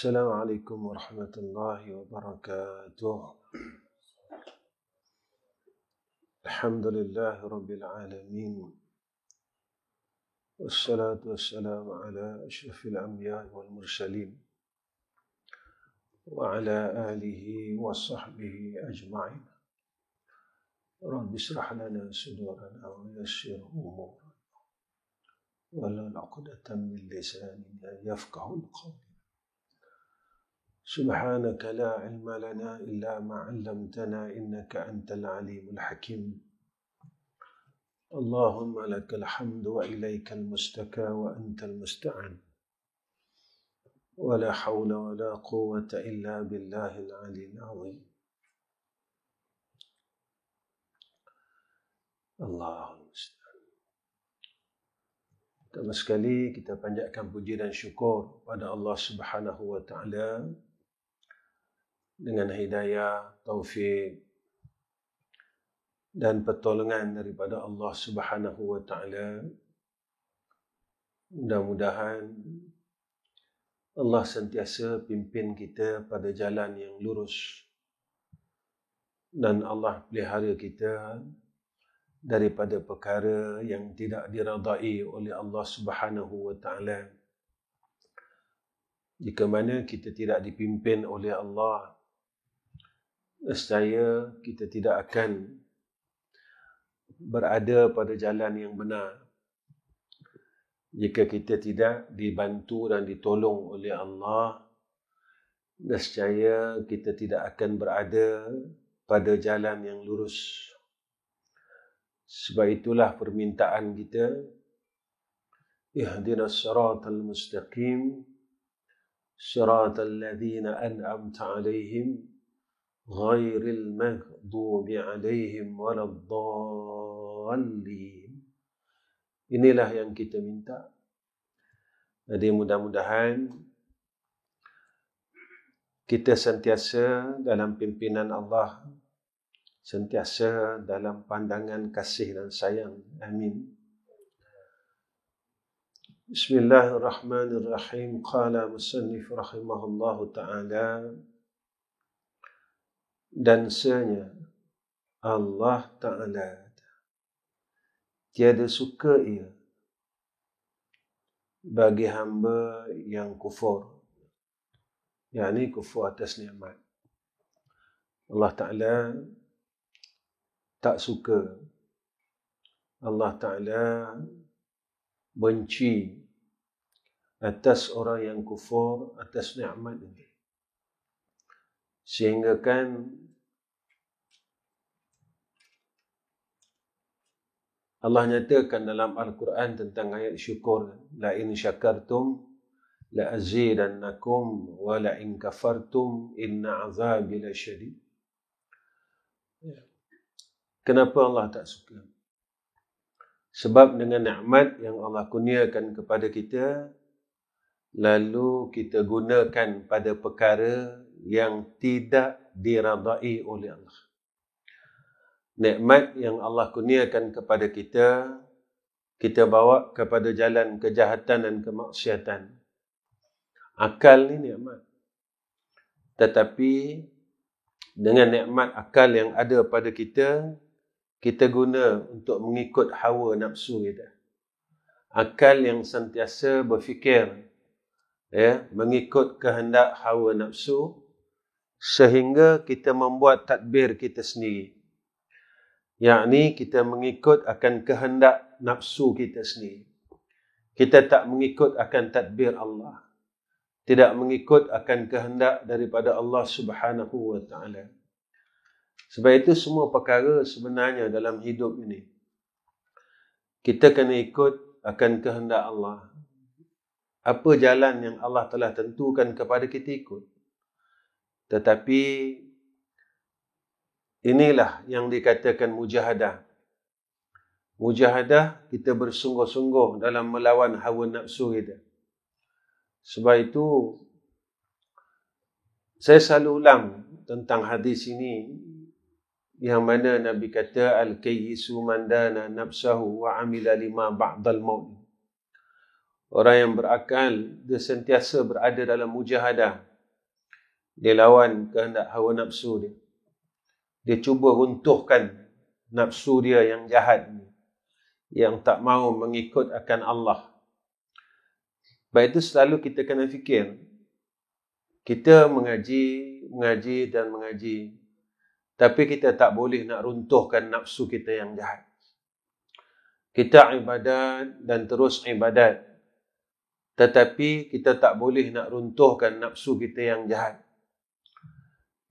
السلام عليكم ورحمة الله وبركاته. الحمد لله رب العالمين، والصلاة والسلام على أشرف الأنبياء والمرسلين وعلى آله وصحبه أجمعين. رب اشرح لنا صدورنا ويسر أمورنا واحلل عقدة من لساني يفقه القول. سبحانك لا علم لنا إلا ما علمتنا إنك أنت العليم الحكيم. اللهم لك الحمد وإليك المستكى وأنت المستعان، ولا حول ولا قوة إلا بالله العلي العظيم. Allahumma musta'an. Pertama sekali kita panjatkan puji dan syukur pada Allah Subhanahu wa taala dengan hidayah, taufik dan pertolongan daripada Allah Subhanahu wa taala. Mudah-mudahan Allah sentiasa pimpin kita pada jalan yang lurus dan Allah pelihara kita daripada perkara yang tidak diradai oleh Allah Subhanahu wa taala. Jika mana kita tidak dipimpin oleh Allah, nescaya kita tidak akan berada pada jalan yang benar. Jika kita tidak dibantu dan ditolong oleh Allah, nescaya kita tidak akan berada pada jalan yang lurus. Sebab itulah permintaan kita, ihdinas siratal mustaqim, siratal ladzina an'amta 'alaihim, ghairil maghdubi 'alaihim waladdallin. Inilah yang kita minta. Jadi mudah-mudahan kita sentiasa dalam pimpinan Allah, sentiasa dalam pandangan kasih dan sayang. Amin. Bismillahirrahmanirrahim. Qala musannif rahimahullahu ta'ala, dan sebenarnya Allah Ta'ala tiada suka ia bagi hamba yang kufur, yakni kufur atas nikmat. Allah Ta'ala tak suka, Allah Ta'ala benci atas orang yang kufur atas nikmat ini. Sehingga kan Allah nyatakan dalam Al-Quran tentang ayat syukur, la in syakartum la azidannakum wa la in kafartum inna azabi lasyadid. Kenapa Allah tak suka? Sebab dengan nikmat yang Allah kurniakan kepada kita, lalu kita gunakan pada perkara yang tidak diradai oleh Allah. Nikmat yang Allah kurniakan kepada kita, kita bawa kepada jalan kejahatan dan kemaksiatan. Akal ni nikmat. Tetapi dengan nikmat akal yang ada pada kita, kita guna untuk mengikut hawa nafsu kita. Akal yang sentiasa berfikir, mengikut kehendak hawa nafsu, sehingga kita membuat tadbir kita sendiri. Yakni kita mengikut akan kehendak nafsu kita sendiri. Kita tak mengikut akan tadbir Allah. Tidak mengikut akan kehendak daripada Allah Subhanahu wa ta'ala. Sebab itu semua perkara sebenarnya dalam hidup ini, kita kena ikut akan kehendak Allah. Apa jalan yang Allah telah tentukan kepada kita ikut. Tetapi inilah yang dikatakan mujahadah. Mujahadah, kita bersungguh-sungguh dalam melawan hawa nafsu kita. Sebab itu, saya selalu ulang tentang hadis ini, yang mana Nabi kata, al-kayyisu man dana nafsahu wa amila lima ba'dal maut. Orang yang berakal, dia sentiasa berada dalam mujahadah. Dia lawan kehendak hawa nafsu dia. Dia cuba runtuhkan nafsu dia yang jahat ni, yang tak mau mengikut akan Allah. Sebab itu selalu kita kena fikir, kita mengaji dan mengaji, tapi kita tak boleh nak runtuhkan nafsu kita yang jahat. Kita ibadat dan terus ibadat, tetapi kita tak boleh nak runtuhkan nafsu kita yang jahat.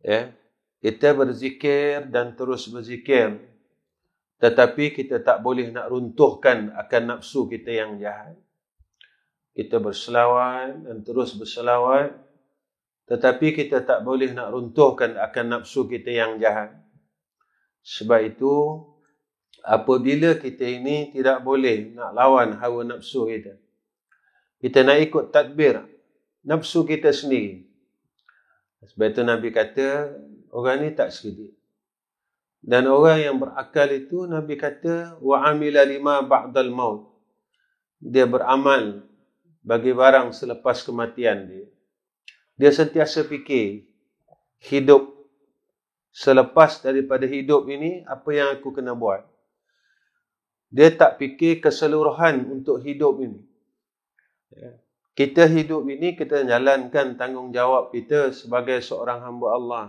Ya, kita berzikir dan terus berzikir, tetapi kita tak boleh nak runtuhkan akan nafsu kita yang jahat. Kita berselawat dan terus berselawat, tetapi kita tak boleh nak runtuhkan akan nafsu kita yang jahat. Sebab itu, apabila kita ini tidak boleh nak lawan hawa nafsu kita, kita nak ikut tadbir nafsu kita sendiri. Sebab itu Nabi kata, orang ni tak sedikit. Dan orang yang berakal itu, Nabi kata, وَعَمِلَ لِمَا بَعْدَ الْمَوْتِ. Dia beramal bagi barang selepas kematian dia. Dia sentiasa fikir, hidup selepas daripada hidup ini, apa yang aku kena buat. Dia tak fikir keseluruhan untuk hidup ini. Kita hidup ini, kita jalankan tanggungjawab kita sebagai seorang hamba Allah.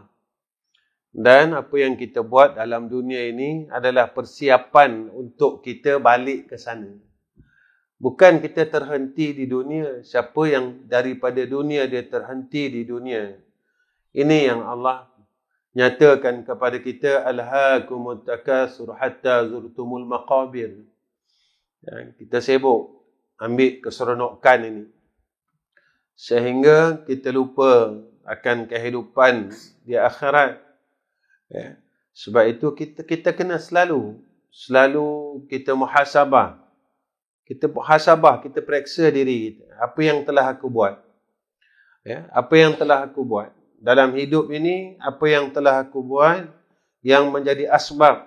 Dan apa yang kita buat dalam dunia ini adalah persiapan untuk kita balik ke sana. Bukan kita terhenti di dunia. Siapa yang daripada dunia dia terhenti di dunia. Ini yang Allah nyatakan kepada kita, alhaakumut takasur hatta zurtumul maqabir. Kita sibuk ambil keseronokan ini, sehingga kita lupa akan kehidupan di akhirat. Ya. Sebab itu kita kena selalu kita muhasabah. Kita muhasabah, kita periksa diri kita. Apa yang telah aku buat? Ya, apa yang telah aku buat dalam hidup ini? Apa yang telah aku buat yang menjadi asbab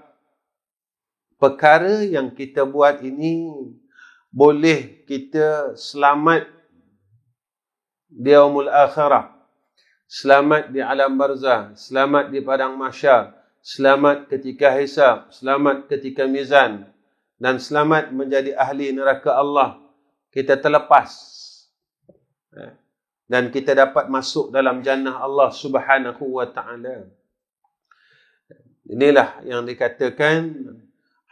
perkara yang kita buat ini boleh kita selamat di yaumul akhirah, selamat di alam barzah, selamat di padang mahsyar, selamat ketika hisab, selamat ketika mizan, dan selamat menjadi ahli neraka Allah. Kita terlepas dan kita dapat masuk dalam jannah Allah Subhanahu wa ta'ala. Inilah yang dikatakan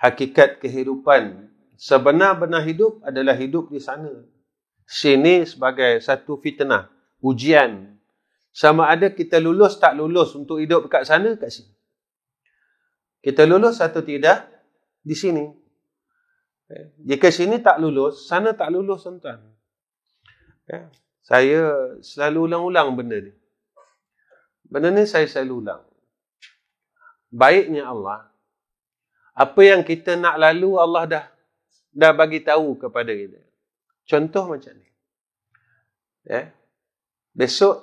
hakikat kehidupan. Sebenar-benar hidup adalah hidup di sana. Sini sebagai satu fitnah, ujian. Sama ada kita lulus tak lulus untuk hidup dekat sana, kat sini. Kita lulus atau tidak, di sini. Jika sini tak lulus, sana tak lulus, tuan-tuan. Saya selalu ulang-ulang benda ni. Benda ni saya selalu ulang. Baiknya Allah, apa yang kita nak lalu, Allah dah bagi tahu kepada kita. Contoh macam ni. Besok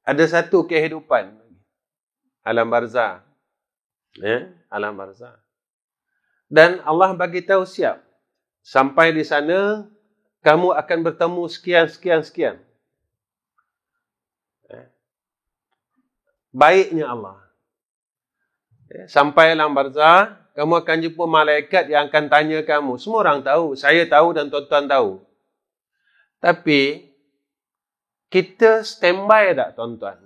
ada satu kehidupan, alam barzah. Alam barzah. Dan Allah bagi tahu siap. Sampai di sana, kamu akan bertemu sekian. Baiknya Allah. Sampai alam barzah, kamu akan jumpa malaikat yang akan tanya kamu. Semua orang tahu. Saya tahu dan tuan-tuan tahu. Tapi, kita standby tak, tuan-tuan?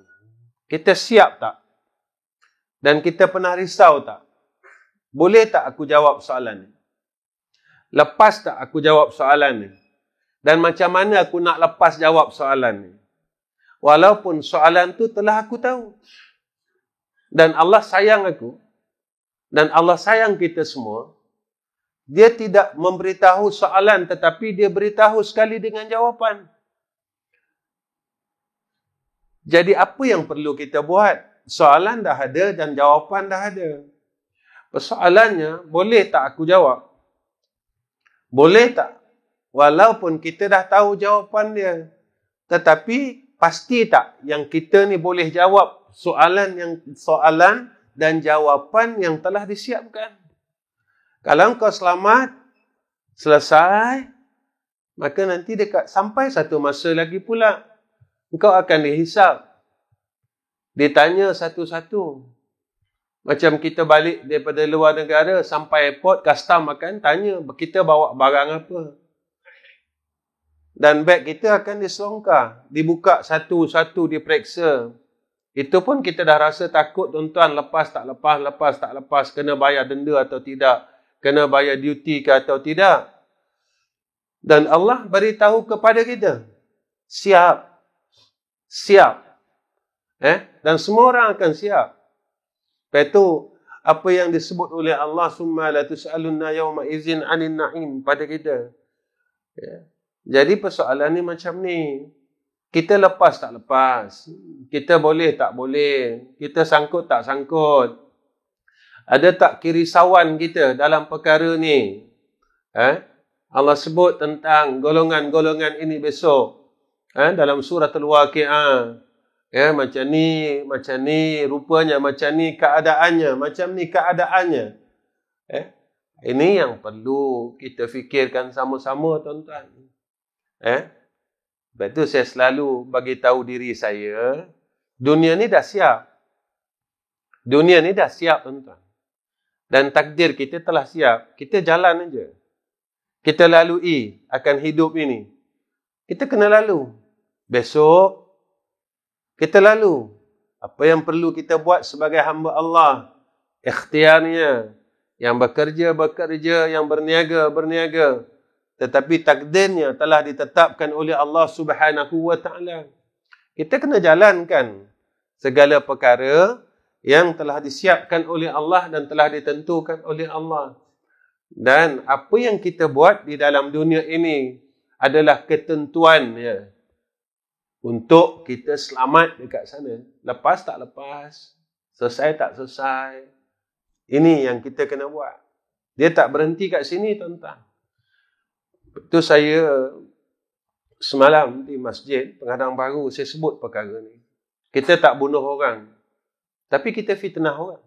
Kita siap tak? Dan kita pernah risau tak? Boleh tak aku jawab soalan ni? Lepas tak aku jawab soalan ni? Dan macam mana aku nak lepas jawab soalan ni? Walaupun soalan tu telah aku tahu. Dan Allah sayang aku. Dan Allah sayang kita semua. Dia tidak memberitahu soalan, tetapi dia beritahu sekali dengan jawapan. Jadi apa yang perlu kita buat? Soalan dah ada dan jawapan dah ada. Persoalannya, boleh tak aku jawab? Boleh tak? Walaupun kita dah tahu jawapan dia. Tetapi pasti tak yang kita ni boleh jawab soalan dan jawapan yang telah disiapkan. Kalau engkau selamat, selesai, maka nanti dekat sampai satu masa lagi pula, engkau akan dihisab. Ditanya satu-satu. Macam kita balik daripada luar negara, sampai airport, custom akan tanya, kita bawa barang apa. Dan beg kita akan diselongkar. Dibuka satu-satu, diperiksa. Itu pun kita dah rasa takut, tuan-tuan, lepas tak lepas, kena bayar denda atau tidak, kena bayar duty ke atau tidak. Dan Allah beritahu kepada kita, siap. Dan semua orang akan siap. Lepas itu, apa yang disebut oleh Allah, summa la tus'alunna yawma izin 'anil na'im, pada kita. Jadi persoalan ni macam ni. Kita lepas tak lepas. Kita boleh tak boleh. Kita sangkut tak sangkut. Ada tak kirisauan kita dalam perkara ni? Allah sebut tentang golongan-golongan ini besok. Dalam surah Al-Waqi'ah. Macam ni rupanya, macam ni keadaannya. Ini yang perlu kita fikirkan sama-sama, tuan-tuan. Sebab itu saya selalu bagi tahu diri saya, dunia ni dah siap. Dunia ni dah siap, tuan-tuan. Dan takdir kita telah siap. Kita jalan aja. Kita lalui akan hidup ini. Kita kena lalu. Besok, kita lalu. Apa yang perlu kita buat sebagai hamba Allah? Ikhtiarnya. Yang bekerja, yang berniaga. Tetapi takdirnya telah ditetapkan oleh Allah Subhanahu wa ta'ala. Kita kena jalankan segala perkara yang telah disiapkan oleh Allah dan telah ditentukan oleh Allah. Dan apa yang kita buat di dalam dunia ini adalah ketentuan untuk kita selamat dekat sana. Lepas tak lepas, selesai tak selesai. Ini yang kita kena buat. Dia tak berhenti kat sini, tuan-tuan. Itu saya semalam di masjid Penghadang Baru, saya sebut perkara ni. Kita tak bunuh orang, tapi kita fitnah orang.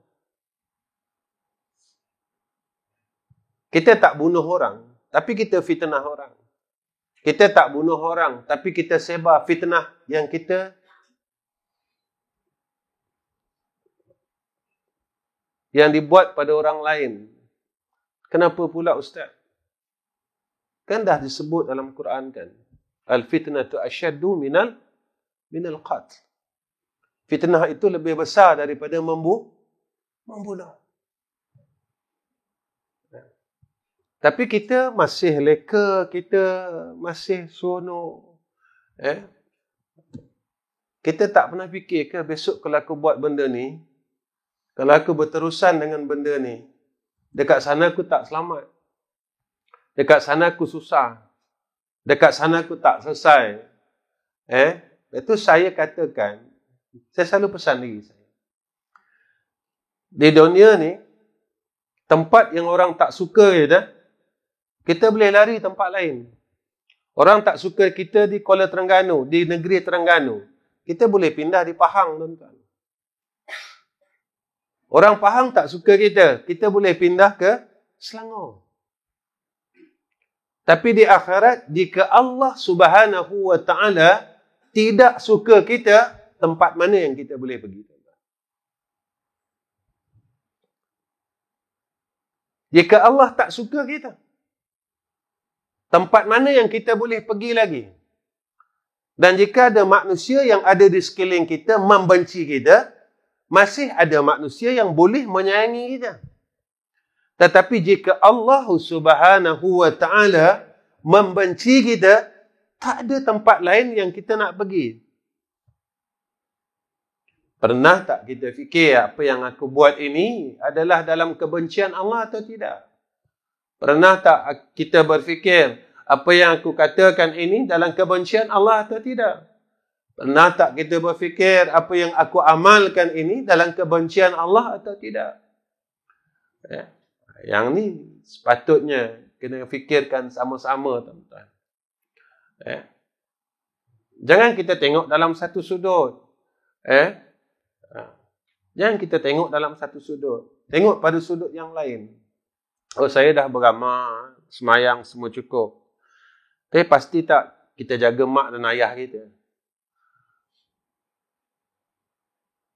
Kita tak bunuh orang, tapi kita fitnah orang. Kita tak bunuh orang, tapi kita sebar fitnah yang kita yang dibuat pada orang lain. Kenapa pula, Ustaz? Kan dah disebut dalam Quran kan. Al-fitnatu asyaddu minal qatl. Fitnah itu lebih besar daripada membunuh. Tapi kita masih leka, kita masih seronok. Kita tak pernah fikir ke besok kalau aku buat benda ni, kalau aku berterusan dengan benda ni, dekat sana aku tak selamat. Dekat sana aku susah. Dekat sana aku tak selesai. Itu saya katakan, saya selalu pesan diri saya. Di dunia ni, tempat yang orang tak suka kita boleh lari tempat lain. Orang tak suka kita di Kuala Terengganu, di negeri Terengganu. Kita boleh pindah di Pahang, tuan-tuan. Orang Pahang tak suka kita boleh pindah ke Selangor. Tapi di akhirat, jika Allah Subhanahu wa ta'ala tidak suka kita, tempat mana yang kita boleh pergi? Jika Allah tak suka kita, tempat mana yang kita boleh pergi lagi? Dan jika ada manusia yang ada di sekeliling kita membenci kita, masih ada manusia yang boleh menyayangi kita. Tetapi jika Allah Subhanahu wa ta'ala membenci kita, tak ada tempat lain yang kita nak pergi. Pernah tak kita fikir apa yang aku buat ini adalah dalam kebencian Allah atau tidak? Pernah tak kita berfikir apa yang aku katakan ini dalam kebencian Allah atau tidak? Pernah tak kita berfikir apa yang aku amalkan ini dalam kebencian Allah atau tidak? Yang ni sepatutnya kena fikirkan sama-sama, tuan-tuan. Jangan kita tengok dalam satu sudut. Jangan kita tengok dalam satu sudut. Tengok pada sudut yang lain. Oh, saya dah beramal, semayang semua cukup. Tapi pasti tak kita jaga mak dan ayah kita?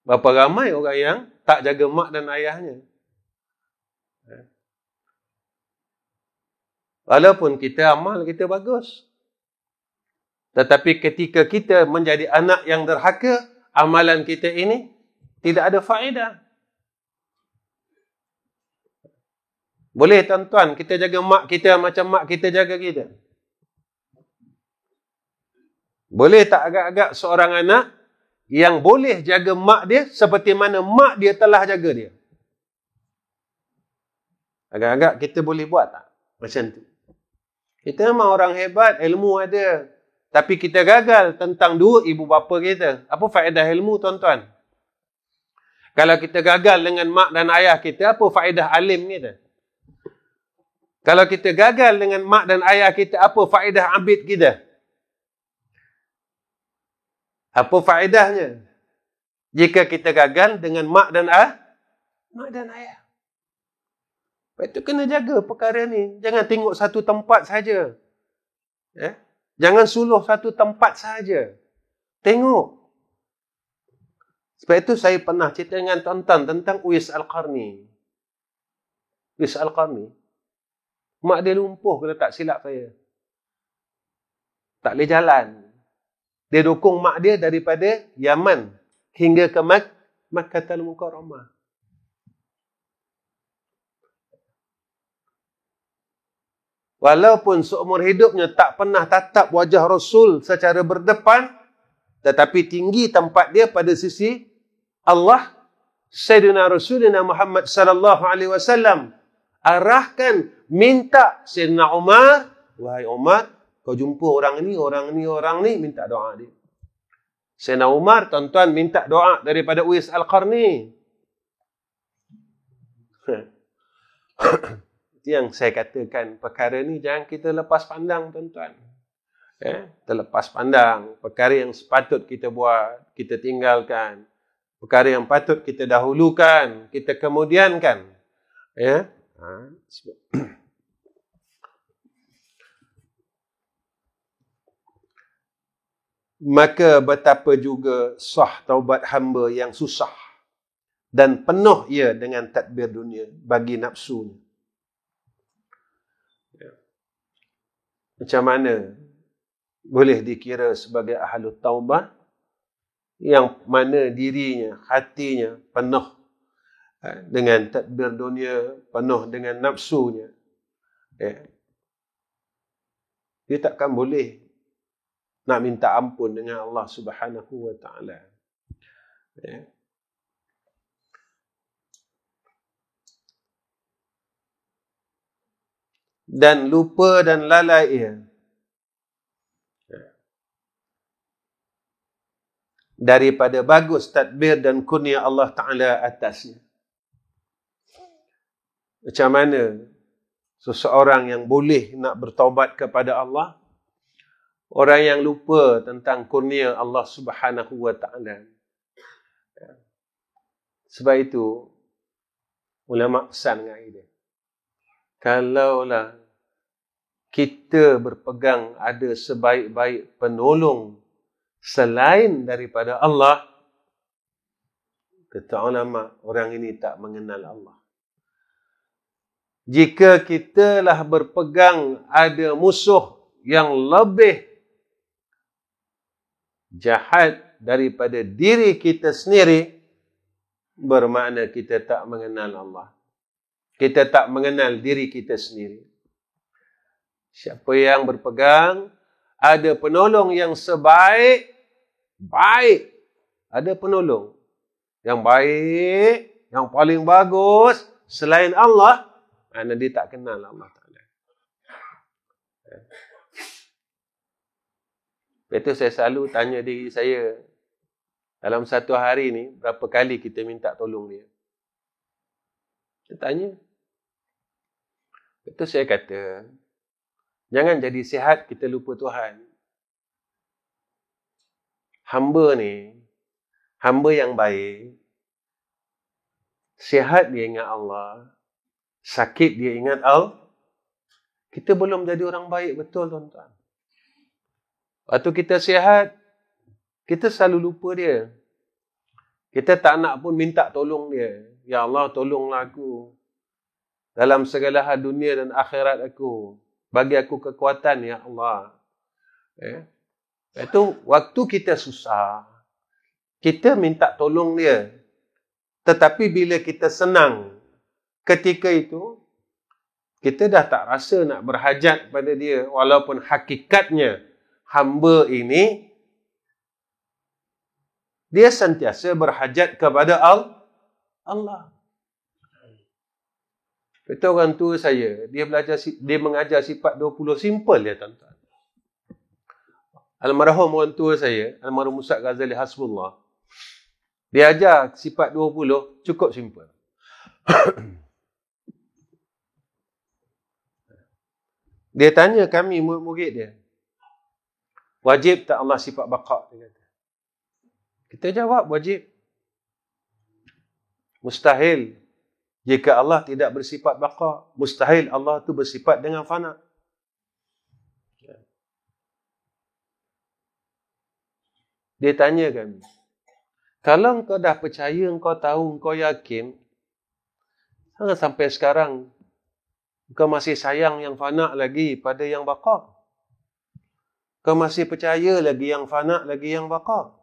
Berapa ramai orang yang tak jaga mak dan ayahnya. Walaupun kita amal kita bagus. Tetapi ketika kita menjadi anak yang derhaka, amalan kita ini tidak ada faedah. Boleh tuan-tuan kita jaga mak kita macam mak kita jaga kita? Boleh tak agak-agak seorang anak yang boleh jaga mak dia seperti mana mak dia telah jaga dia? Agak-agak kita boleh buat tak? Macam tu. Kita memang orang hebat, ilmu ada. Tapi kita gagal tentang dua ibu bapa kita. Apa faedah ilmu, tuan-tuan? Kalau kita gagal dengan mak dan ayah kita, apa faedah alim kita? Kalau kita gagal dengan mak dan ayah kita, apa faedah abid kita? Apa faedahnya? Jika kita gagal dengan mak dan ayah. Lepas itu kena jaga perkara ni. Jangan tengok satu tempat saja. Jangan suluh satu tempat saja. Tengok. Sebab itu saya pernah cerita dengan tuan-tuan tentang Uwais Al-Qarni. Uwais Al-Qarni. Mak dia lumpuh kalau tak silap saya. Tak boleh jalan. Dia dukung mak dia daripada Yaman hingga ke Makkahul Mukarramah. Walaupun seumur hidupnya tak pernah tatap wajah Rasul secara berdepan, tetapi tinggi tempat dia pada sisi Allah. Sayyidina Rasulina Muhammad sallallahu alaihi wasallam arahkan, minta Sayyidina Umar, wahai Umar, kau jumpa orang ni, minta doa dia. Sayyidina Umar, tuan-tuan, minta doa daripada Uwais Al-Qarni. Yang saya katakan, perkara ni jangan kita lepas pandang, tuan-tuan. Terlepas pandang. Perkara yang sepatut kita buat, kita tinggalkan. Perkara yang patut kita dahulukan, kita kemudiankan. Maka betapa juga sah taubat hamba yang susah dan penuh ia dengan tadbir dunia bagi nafsunya. Macam mana boleh dikira sebagai ahlu taubah yang mana dirinya, hatinya penuh dengan tadbir dunia, penuh dengan nafsunya. Dia takkan boleh nak minta ampun dengan Allah Subhanahu wa taala. Dan lupa dan lalai ia daripada bagus tadbir dan kurnia Allah Ta'ala atasnya. Macam mana seseorang yang boleh nak bertaubat kepada Allah, orang yang lupa tentang kurnia Allah Subhanahu wa Ta'ala. Sebab itu ulama pesan dengan dia, kalaulah kita berpegang ada sebaik-baik penolong selain daripada Allah, kata ulama, orang ini tak mengenal Allah. Jika kita lah berpegang ada musuh yang lebih jahat daripada diri kita sendiri, bermakna kita tak mengenal Allah. Kita tak mengenal diri kita sendiri. Siapa yang berpegang ada penolong yang sebaik-baik, ada penolong yang baik, yang paling bagus selain Allah, kerana dia tak kenal Allah Ta'ala. Itu saya selalu tanya diri saya, dalam satu hari ni berapa kali kita minta tolong dia? Saya tanya. Itu saya kata, jangan jadi sihat kita lupa Tuhan. Hamba ni, hamba yang baik, sihat dia ingat Allah, sakit dia ingat Allah. Kita belum jadi orang baik betul, tuan-tuan. Waktu kita sihat, kita selalu lupa dia. Kita tak nak pun minta tolong dia. Ya Allah, tolonglah aku. Dalam segala hal dunia dan akhirat aku. Bagi aku kekuatan, Ya Allah. Itu waktu kita susah, kita minta tolong dia. Tetapi bila kita senang, ketika itu, kita dah tak rasa nak berhajat pada dia. Walaupun hakikatnya, hamba ini, dia sentiasa berhajat kepada Allah. Itu orang tua saya, dia mengajar sifat 20, simple dia, tuan-tuan. Almarhum orang tua saya, almarhum Ustaz Ghazali Hasbullah, dia ajar sifat 20, cukup simple. Dia tanya kami murid-murid dia, wajib tak Allah sifat baqa? Dia kata. Kita jawab, wajib. Mustahil jika Allah tidak bersifat baqa. Mustahil Allah tu bersifat dengan fana. Dia tanya kami, kalau engkau dah percaya, engkau tahu, engkau yakin, sampai sekarang engkau masih sayang yang fana lagi pada yang baqa? Kau masih percaya lagi yang fana lagi yang baqa?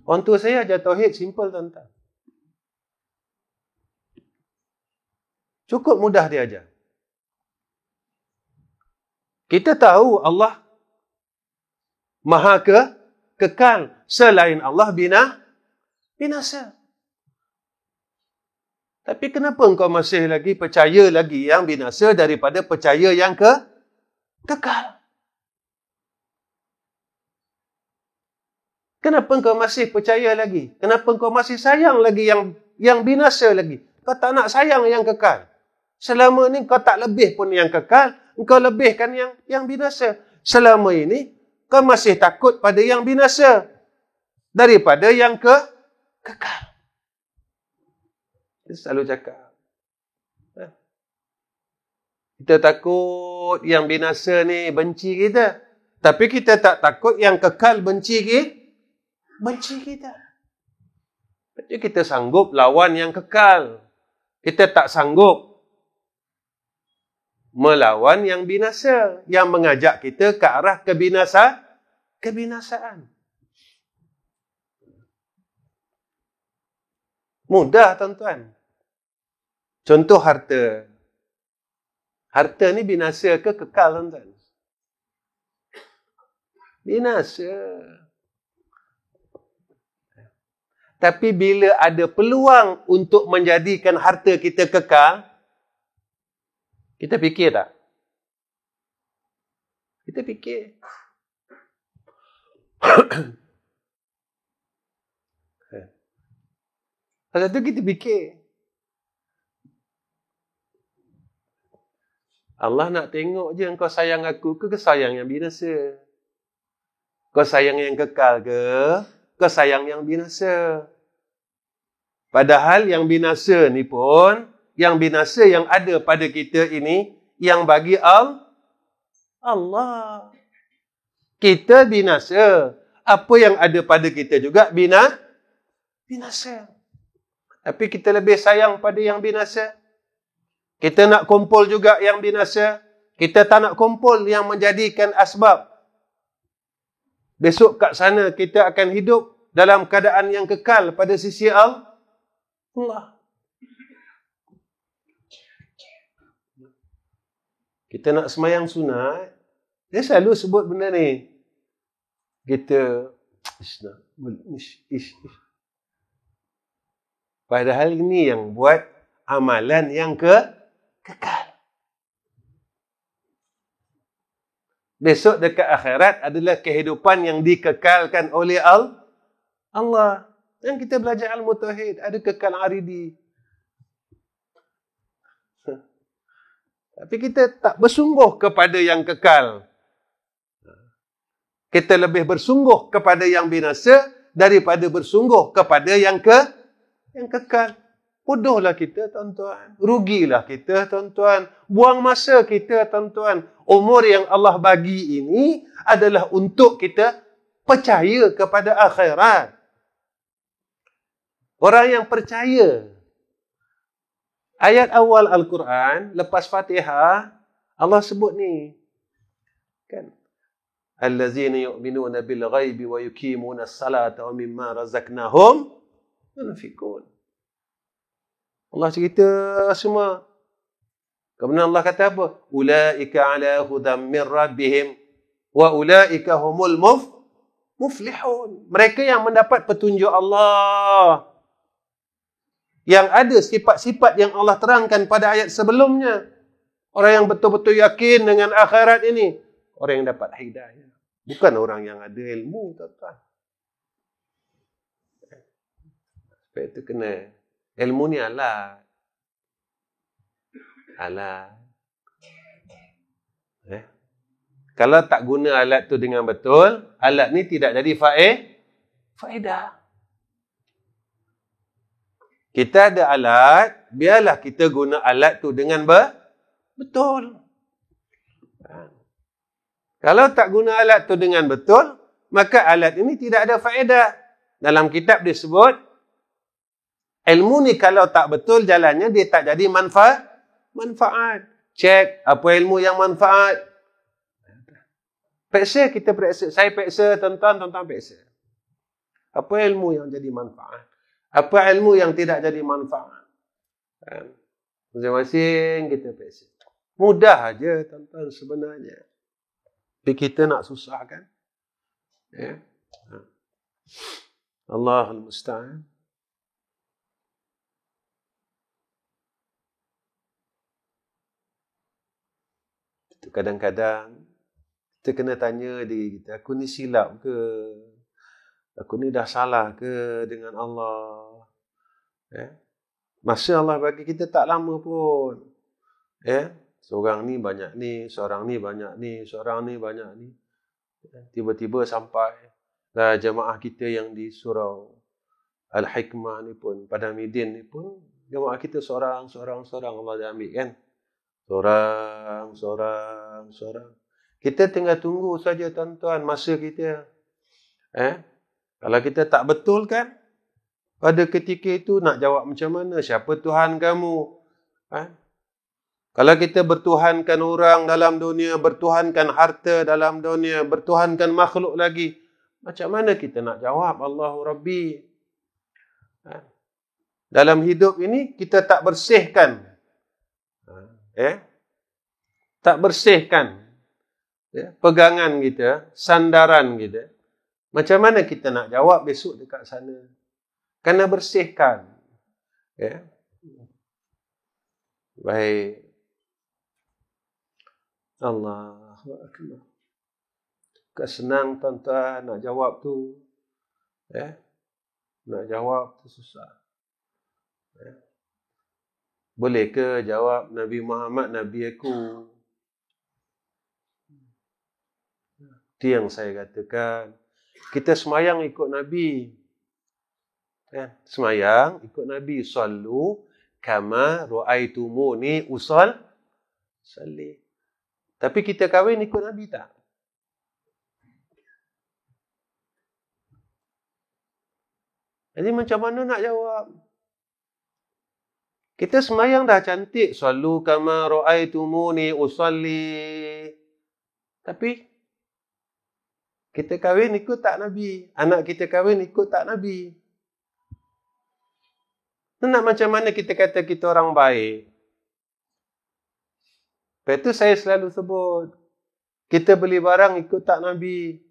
Orang tua saya ajar tauhid simple, tuan-tuan. Cukup mudah dia ajar. Kita tahu Allah Maha kekal. Selain Allah binasa. Tapi kenapa engkau masih lagi percaya lagi yang binasa daripada percaya yang kekal? Kenapa engkau masih percaya lagi? Kenapa engkau masih sayang lagi yang binasa lagi? Kau tak nak sayang yang kekal. Selama ni kau tak lebih pun yang kekal, engkau lebihkan yang binasa. Selama ini kau masih takut pada yang binasa daripada yang kekal. Kita selalu cakap, kita takut yang binasa ni benci kita, tapi kita tak takut yang kekal benci kita. Jadi kita sanggup lawan yang kekal. Kita tak sanggup melawan yang binasa, yang mengajak kita ke arah kebinasaan. Mudah, tuan-tuan. Contoh harta. Harta ni binasa ke kekal, tuan-tuan? Binasa. Tapi bila ada peluang untuk menjadikan harta kita kekal, kita fikir tak? Kita fikir. Pasal tu kita fikir. Allah nak tengok je engkau sayang aku ke sayang yang binasa? Kau sayang yang kekal ke kau sayang yang binasa? Padahal yang binasa ni pun, yang binasa yang ada pada kita ini, yang bagi Allah. Kita binasa. Apa yang ada pada kita juga binasa. Tapi kita lebih sayang pada yang binasa. Kita nak kumpul juga yang binasa. Kita tak nak kumpul yang menjadikan asbab. Besok kat sana kita akan hidup dalam keadaan yang kekal pada sisi Allah. Kita nak semayang sunat, dia selalu sebut benda ni. Kita padahal ini yang buat amalan yang kekal. Besok dekat akhirat adalah kehidupan yang dikekalkan oleh Allah. Yang kita belajar ilmu tauhid, ada kekal aridi. Tapi kita tak bersungguh kepada yang kekal. Kita lebih bersungguh kepada yang binasa daripada bersungguh kepada yang kekal. Bodohlah kita, tuan-tuan. Rugilah kita, tuan-tuan. Buang masa kita, tuan-tuan. Umur yang Allah bagi ini adalah untuk kita percaya kepada akhirat. Orang yang percaya. Ayat awal Al-Quran, lepas Fatihah, Allah sebut ni. Kan? Allazina yu'minuna bil ghaibi wa yuqimuna as-salata wa mimma razaqnahum yunfiqun. Allah cerita semua. Kemudian Allah kata apa? Ulaika ala hudam min rabbihim wa ulaika humul muflihun. Mereka yang mendapat petunjuk Allah. Yang ada sifat-sifat yang Allah terangkan pada ayat sebelumnya. Orang yang betul-betul yakin dengan akhirat ini. Orang yang dapat hidayah. Bukan orang yang ada ilmu, tuan-tuan. Sebab itu kena. Ilmu ni alat. Alat. Kalau tak guna alat tu dengan betul, alat ni tidak jadi faedah. Kita ada alat, biarlah kita guna alat tu dengan betul. Kalau tak guna alat tu dengan betul, maka alat ini tidak ada faedah. Dalam kitab disebut, ilmu ni kalau tak betul jalannya, dia tak jadi manfaat. Cek apa ilmu yang manfaat. Peksa, kita peksa. Saya peksa, tuan-tuan peksa. Apa ilmu yang jadi manfaat? Apa ilmu yang tidak jadi manfaat? Masing-masing kita peksa. Mudah aja, tuan-tuan, sebenarnya. Tapi kita nak susahkan. Ya. Allahul Musta'an. Kadang-kadang kita kena tanya diri kita, aku ni silap ke? Aku ni dah salah ke dengan Allah? Ya? Masa Allah bagi kita tak lama pun. Ya? Seorang ni banyak ni, seorang ni banyak ni, seorang ni banyak ni. Tiba-tiba sampai jemaah kita yang di surau Al-Hikmah ni pun, pada Midin ni pun, jemaah kita seorang Allah dah ambil kan? Seorang. Kita tinggal tunggu saja, tuan-tuan, masa kita. Kalau kita tak betul kan, pada ketika itu nak jawab macam mana? Siapa Tuhan kamu? Kalau kita bertuhankan orang dalam dunia, bertuhankan harta dalam dunia, bertuhankan makhluk lagi, macam mana kita nak jawab Allahu Rabbi? Dalam hidup ini, kita tak bersihkan. Tak bersihkan pegangan kita, sandaran kita. Macam mana kita nak jawab besok dekat sana? Kena bersihkan. Baik. Allahu Akbar. Bukan senang, tuan-tuan, nak jawab tu. Nak jawab tu susah. Boleh ke jawab Nabi Muhammad, Nabi aku? Itu yang saya katakan. Kita semayang ikut Nabi. Semayang ikut Nabi. Sallu kama ru'aitumuni usalli. Tapi kita kahwin ikut Nabi tak? Jadi macam mana nak jawab? Kita semayang dah cantik. Sallu kama ru'aitumuni usalli. Tapi kita kahwin ikut tak Nabi. Anak kita kahwin ikut tak Nabi. Nak macam mana kita kata kita orang baik? Lepas itu saya selalu sebut. Kita beli barang ikut tak Nabi.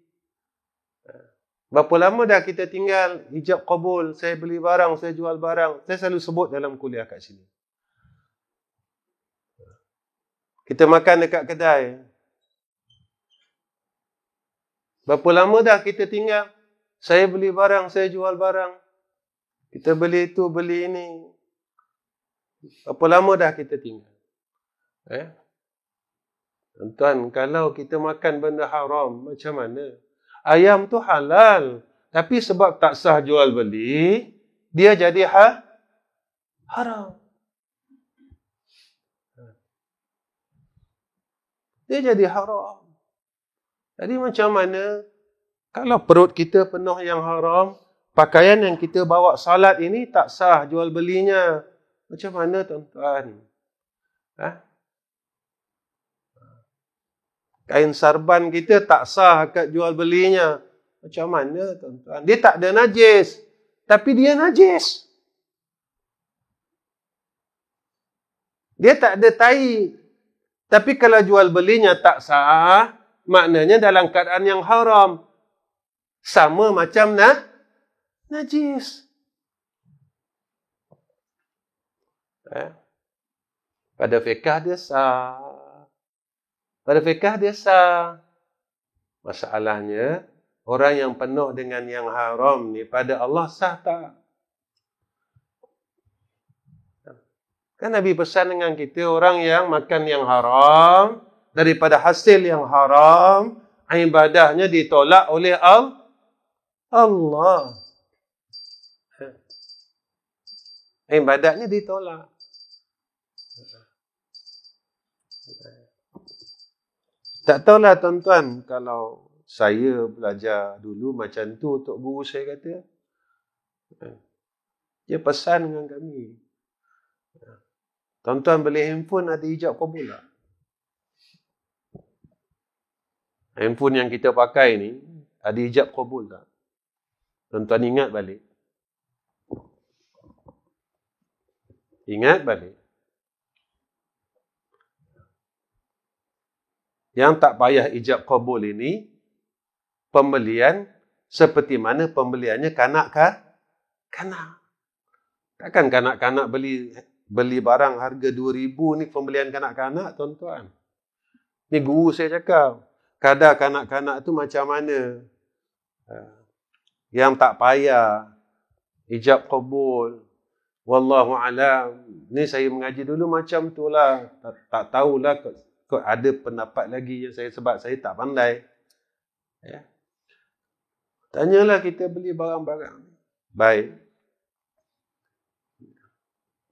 Berapa lama dah kita tinggal hijab qabul. Saya beli barang, saya jual barang. Saya selalu sebut dalam kuliah kat sini. Kita makan dekat kedai. Berapa lama dah kita tinggal? Saya beli barang, saya jual barang. Kita beli itu, beli ini. Berapa lama dah kita tinggal? Tuan-tuan, kalau kita makan benda haram, macam mana? Ayam tu halal. Tapi sebab tak sah jual beli, dia jadi haram. Dia jadi haram. Jadi macam mana kalau perut kita penuh yang haram, Pakaian yang kita bawa salat ini tak sah jual belinya. Macam mana tuan-tuan? Kain sarban kita tak sah akad jual belinya. Macam mana tuan-tuan? Dia tak ada najis. Tapi dia najis. Dia tak ada tai. Tapi kalau jual belinya tak sah, maknanya dalam keadaan yang haram. Sama macam najis. Pada fiqh dia sah. Pada fiqh dia sah. Masalahnya, orang yang penuh dengan yang haram ni pada Allah sah tak? Kan Nabi pesan dengan kita, orang yang makan yang haram, daripada hasil yang haram, ibadahnya ditolak oleh Allah. Ibadatnya ditolak. Tak tahulah tuan-tuan, kalau saya belajar dulu macam tu untuk guru saya kata, dia pesan dengan kami, tuan-tuan beli handphone ada hijab kabul tak? Handphone yang kita pakai ni ada hijab kabul tak? Tuan-tuan ingat balik. Ingat balik. Yang tak payah ijab kabul ini, pembelian seperti mana pembeliannya kanak-kanak. Takkan kanak-kanak beli barang harga 2,000 ni pembelian kanak-kanak, tuan-tuan. Ni guru saya cakap. Kadar kanak-kanak tu macam mana? Yang tak payah ijab kabul. Wallahu alam. Ni saya mengaji dulu macam tu lah. Tak tahulah kok ada pendapat lagi yang sebab saya tak pandai. Ya. Tanyalah kita beli barang-barang. Baik.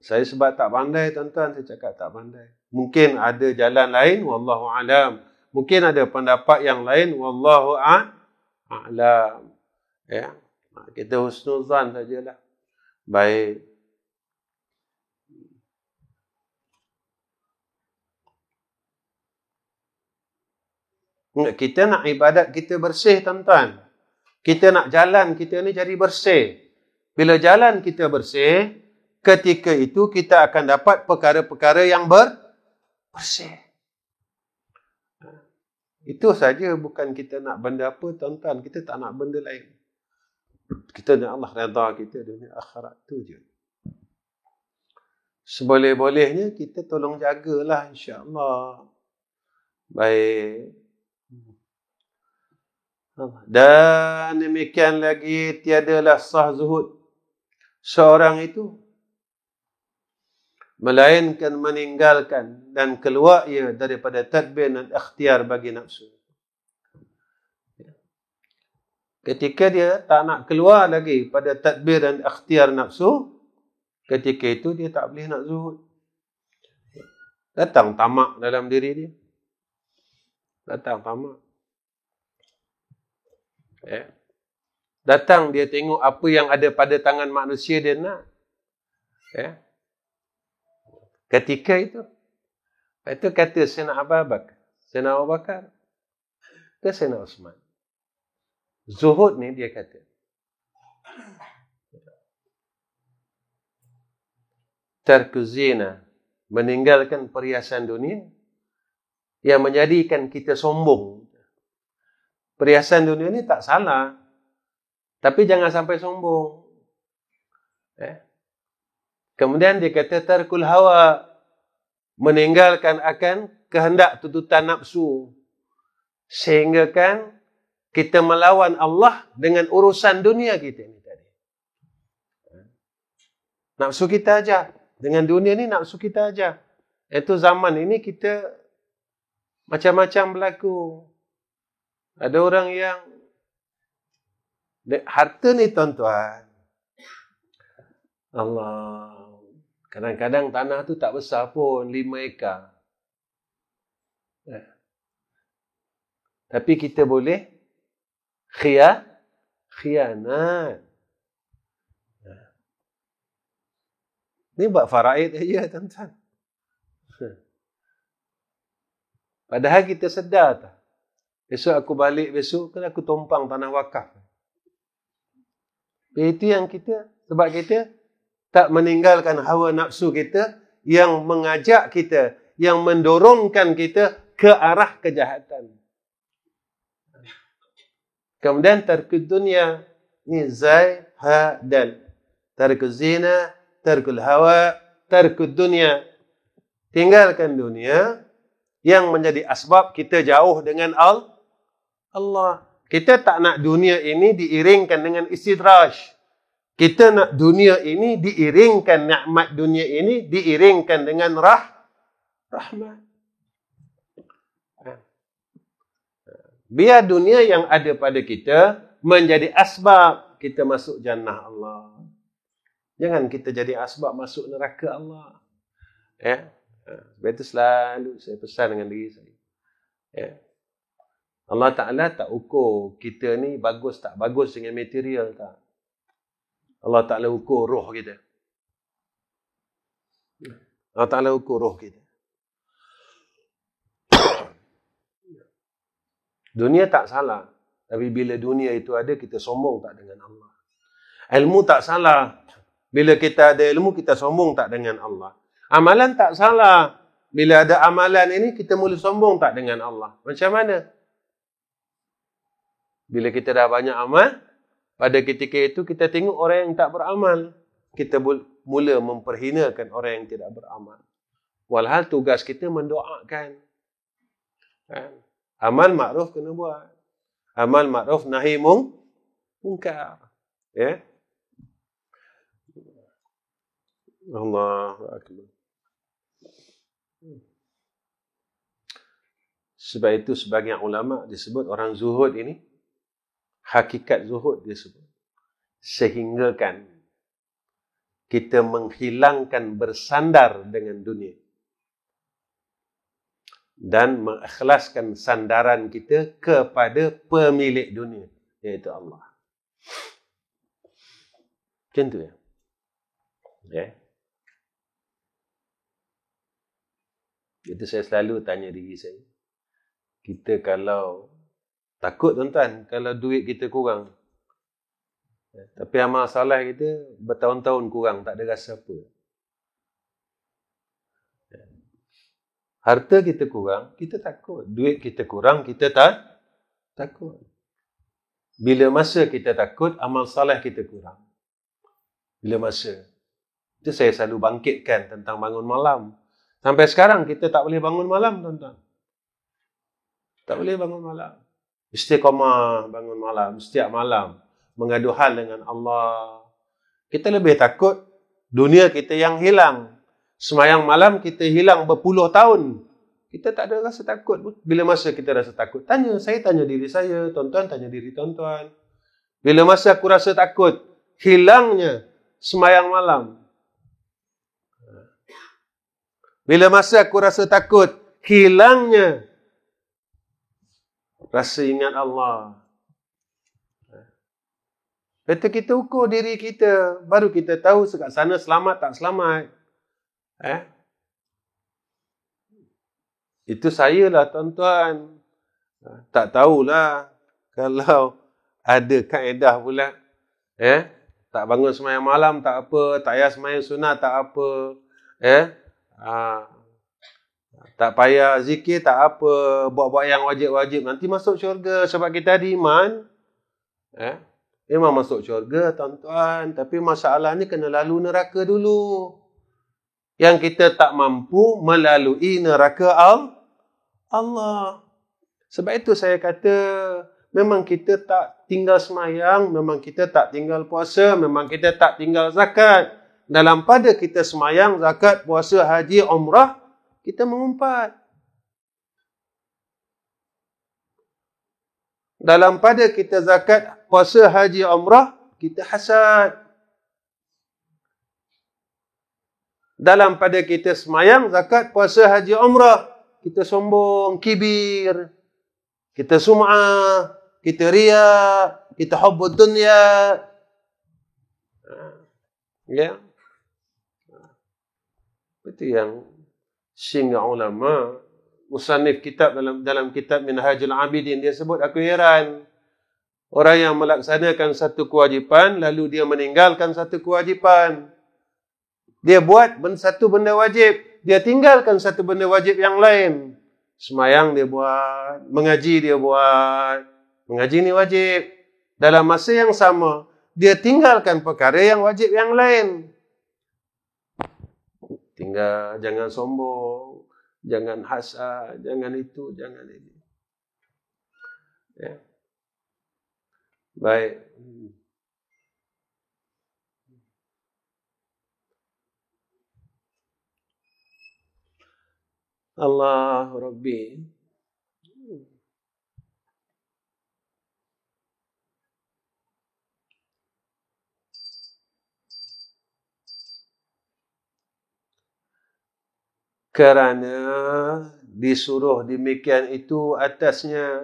Saya sebab tak pandai, tuan-tuan, saya cakap tak pandai. Mungkin ada jalan lain, wallahu alam. Mungkin ada pendapat yang lain, wallahu a'lam. Ya. Kita husnuzan sajalah. Baik. Kita nak ibadat kita bersih, tuan-tuan. Kita nak jalan kita ni jadi bersih. Bila jalan kita bersih, ketika itu kita akan dapat perkara-perkara yang bersih. Itu saja, bukan kita nak benda apa, tuan-tuan. Kita tak nak benda lain. Kita nak Allah redha kita dunia akhirat, tu je. Seboleh-bolehnya kita tolong jagalah, insya-Allah. Baik. Dan demikian lagi, tiadalah sah zuhud seorang itu melainkan meninggalkan dan keluar ia daripada tadbir dan ikhtiar bagi nafsu. Ketika dia tak nak keluar lagi pada tadbir dan ikhtiar nafsu, ketika itu dia tak boleh nak zuhud. Datang tamak dalam diri dia. Datang tamak. Ya. Datang dia tengok apa yang ada pada tangan manusia dia nak. Ya. Ketika itu kata Sayyidina Abu Bakar, Sayyidina Abu Bakar ke Sayyidina Uthman. Zuhud ni dia kata, tarku zina, meninggalkan perhiasan dunia yang menjadikan kita sombong. Perhiasan dunia ni tak salah, tapi jangan sampai sombong. Kemudian dia kata tarkul hawa, meninggalkan akan kehendak tuntutan nafsu, sehingga kan kita melawan Allah dengan urusan dunia kita ni tadi. Nafsu kita aja, dengan dunia ni nafsu kita aja. Itu zaman ini kita macam-macam berlaku. Ada orang yang harta ni, tuan-tuan, Allah, kadang-kadang tanah tu tak besar pun, 5 ekar. Tapi kita boleh khianat. Ni buat faraid aja, tuan-tuan. Padahal kita sedar tak? Besok aku balik, besok kan aku tumpang tanah wakaf. Itu yang kita, sebab kita tak meninggalkan hawa nafsu kita yang mengajak kita, yang mendorongkan kita ke arah kejahatan. Kemudian tarkud dunia, ni zai, ha, dal. Tarkud zina, tarkul hawa, tarkud dunia. Tinggalkan dunia yang menjadi asbab kita jauh dengan Allah. Kita tak nak dunia ini diiringkan dengan istidraj. Kita nak dunia ini diiringkan, nikmat dunia ini diiringkan dengan rahmat. Biar dunia yang ada pada kita menjadi asbab kita masuk jannah Allah. Jangan kita jadi asbab masuk neraka Allah. Ya. Sebab itu selalu saya pesan dengan diri saya. Ya. Allah Ta'ala tak ukur kita ni bagus tak bagus dengan material tak. Allah Ta'ala ukur roh kita. Allah Ta'ala ukur roh kita. Dunia tak salah. Tapi bila dunia itu ada, kita sombong tak dengan Allah. Ilmu tak salah. Bila kita ada ilmu, kita sombong tak dengan Allah. Amalan tak salah. Bila ada amalan ini, kita mula sombong tak dengan Allah. Macam mana? Bila kita dah banyak amal, pada ketika itu kita tengok orang yang tak beramal. Kita mula memperhinakan orang yang tidak beramal. Walhal tugas kita mendoakan. Amal makruf kena buat. Amal makruf nahi mungkar. Ya. Allahu akbar. Sebab itu sebagian ulama disebut orang zuhud ini, hakikat zuhud disebut. Sehinggakan kita menghilangkan bersandar dengan dunia. Dan mengikhlaskan sandaran kita kepada pemilik dunia, iaitu Allah. Macam tu ya. Ya. Itu saya selalu tanya diri saya. Kita kalau takut tuan-tuan, kalau duit kita kurang. Tapi amal salah kita bertahun-tahun kurang, tak ada rasa apa. Harta kita kurang, kita takut. Duit kita kurang, kita takut. Bila masa kita takut, amal salah kita kurang. Bila masa. Itu saya selalu bangkitkan tentang bangun malam. Sampai sekarang kita tak boleh bangun malam, tuan-tuan. Tak boleh bangun malam. Istiqamah bangun malam, setiap malam. Mengadu hal dengan Allah. Kita lebih takut dunia kita yang hilang. Semayang malam kita hilang berpuluh tahun. Kita tak ada rasa takut. Bila masa kita rasa takut? Saya tanya diri saya. Tuan-tuan tanya diri tuan-tuan. Bila masa aku rasa takut? Hilangnya semayang malam. Bila masa aku rasa takut? Hilangnya rasa ingat Allah. Lepas kita ukur diri kita. Baru kita tahu sekat sana selamat tak selamat. Itu saya lah tuan-tuan. Tak tahulah kalau ada kaedah pula. Tak bangun semayang malam tak apa. Tak payah semayang sunat tak apa. Tak payah zikir tak apa. Buat-buat yang wajib-wajib. Nanti masuk syurga sebab kita ada iman. Memang masuk syurga tuan-tuan. Tapi masalahnya kena lalu neraka dulu. Yang kita tak mampu melalui neraka Allah. Sebab itu saya kata, memang kita tak tinggal semayang, memang kita tak tinggal puasa, memang kita tak tinggal zakat. Dalam pada kita semayang, zakat, puasa, haji, umrah, kita mengumpat. Dalam pada kita zakat, puasa, haji, umrah, kita hasad. Dalam pada kita semayang, zakat, puasa, haji, umrah, kita sombong, kibir, kita sum'ah, kita riya, kita hubbud dunya. Ya. Itu yang singgah ulama, musannif kitab dalam kitab Minhajul Abidin, dia sebut, aku heran. Orang yang melaksanakan satu kewajipan, lalu dia meninggalkan satu kewajipan. Dia buat satu benda wajib, dia tinggalkan satu benda wajib yang lain. Semayang dia buat, mengaji dia buat. Mengaji ni wajib. Dalam masa yang sama, dia tinggalkan perkara yang wajib yang lain. Tinggal, jangan sombong, jangan hasad, jangan itu, jangan ini. Ya. Baik. Allah Rabbi. Kerana disuruh demikian itu atasnya,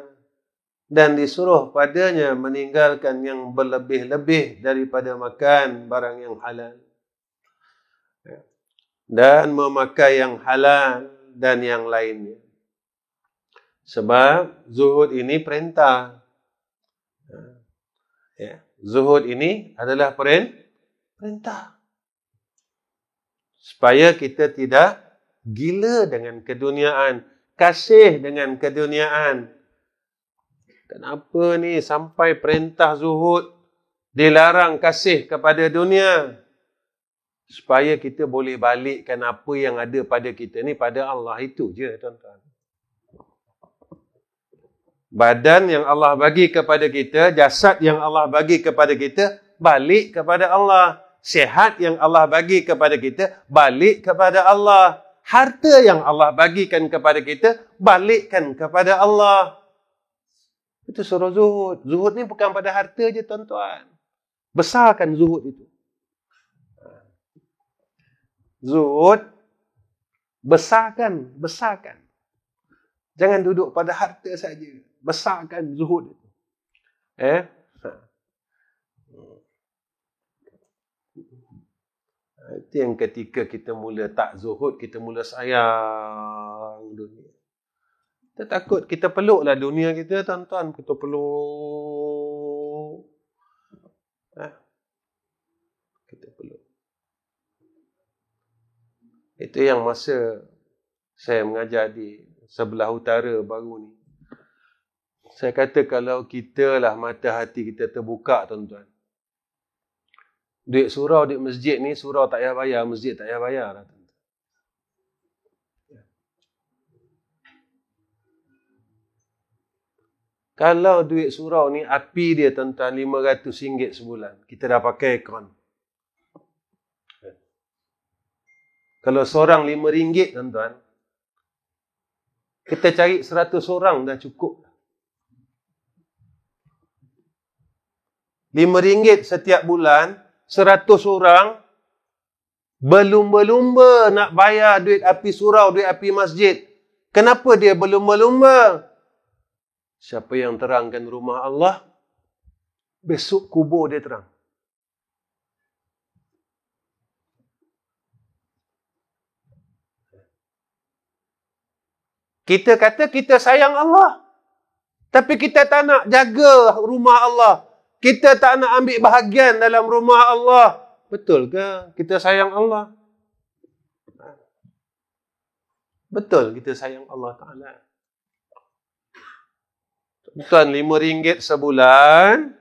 dan disuruh padanya meninggalkan yang berlebih-lebih daripada makan barang yang halal, dan memakai yang halal dan yang lainnya. Sebab zuhud ini perintah. Ya. Zuhud ini adalah perintah. Supaya kita tidak gila dengan keduniaan, kasih dengan keduniaan. Kenapa ni sampai perintah zuhud, dilarang kasih kepada dunia? Supaya kita boleh balikkan apa yang ada pada kita ni pada Allah, itu je tuan-tuan. Badan yang Allah bagi kepada kita, jasad yang Allah bagi kepada kita, balik kepada Allah. Sihat yang Allah bagi kepada kita, balik kepada Allah. Harta yang Allah bagikan kepada kita, balikkan kepada Allah. Itu suruh zuhud. Zuhud ni bukan pada harta je tuan-tuan. Besarkan zuhud itu. Zuhud, besarkan. Jangan duduk pada harta saja. Besarkan zuhud itu. Itu yang ketika kita mula tak zuhud, kita mula sayang dunia. Kita takut, kita peluklah dunia kita, tuan-tuan. Kita peluk. Kita peluk. Itu yang masa saya mengajar di sebelah utara baru ni. Saya kata kalau kita lah mata hati kita terbuka, tuan-tuan. Duit surau, duit masjid ni, surau tak payah bayar, masjid tak payah bayar lah, tuan-tuan. Kalau duit surau ni, api dia tuan-tuan RM500 sebulan. Kita dah pakai akaun. Kalau seorang RM5, tuan-tuan, kita cari 100 orang dah cukup. RM5 setiap bulan, 100 orang, berlumba-lumba nak bayar duit api surau, duit api masjid. Kenapa dia berlumba-lumba? Siapa yang terangkan rumah Allah, besok kubur dia terang. Kita kata kita sayang Allah, tapi kita tak nak jaga rumah Allah. Kita tak nak ambil bahagian dalam rumah Allah. Betul ke kita sayang Allah? Betul kita sayang Allah Ta'ala. Tuan, RM5 sebulan,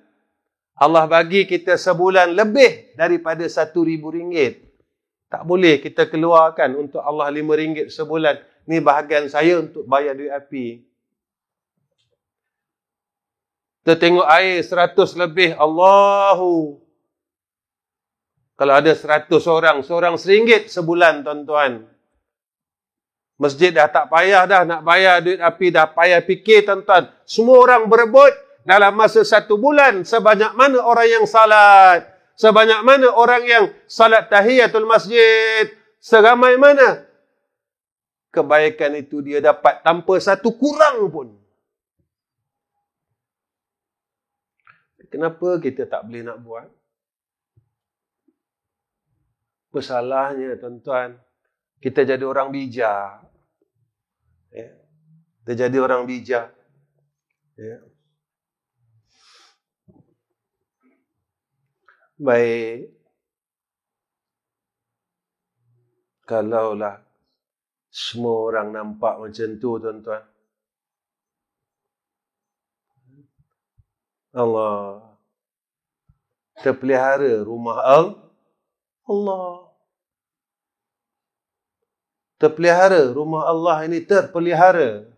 Allah bagi kita sebulan lebih daripada RM1,000. Tak boleh kita keluarkan untuk Allah RM5 sebulan. Ni bahagian saya untuk bayar duit api. Kita tengok air 100 lebih. Allahu. Kalau ada 100 orang, seorang RM1 sebulan, tuan-tuan. Masjid dah tak payah dah nak bayar duit api, dah payah fikir, tuan-tuan. Semua orang berebut dalam masa 1 bulan. Sebanyak mana orang yang salat. Sebanyak mana orang yang salat tahiyatul masjid. Seramai mana kebaikan itu dia dapat tanpa satu kurang pun. Kenapa kita tak boleh nak buat? Masalahnya, tuan-tuan, Kita jadi orang bijak. Ya. Kita jadi orang bijak. Ya. Baik. Kalaulah semua orang nampak macam tu, tuan-tuan. Allah terpelihara rumah Allah. Terpelihara rumah Allah ini terpelihara.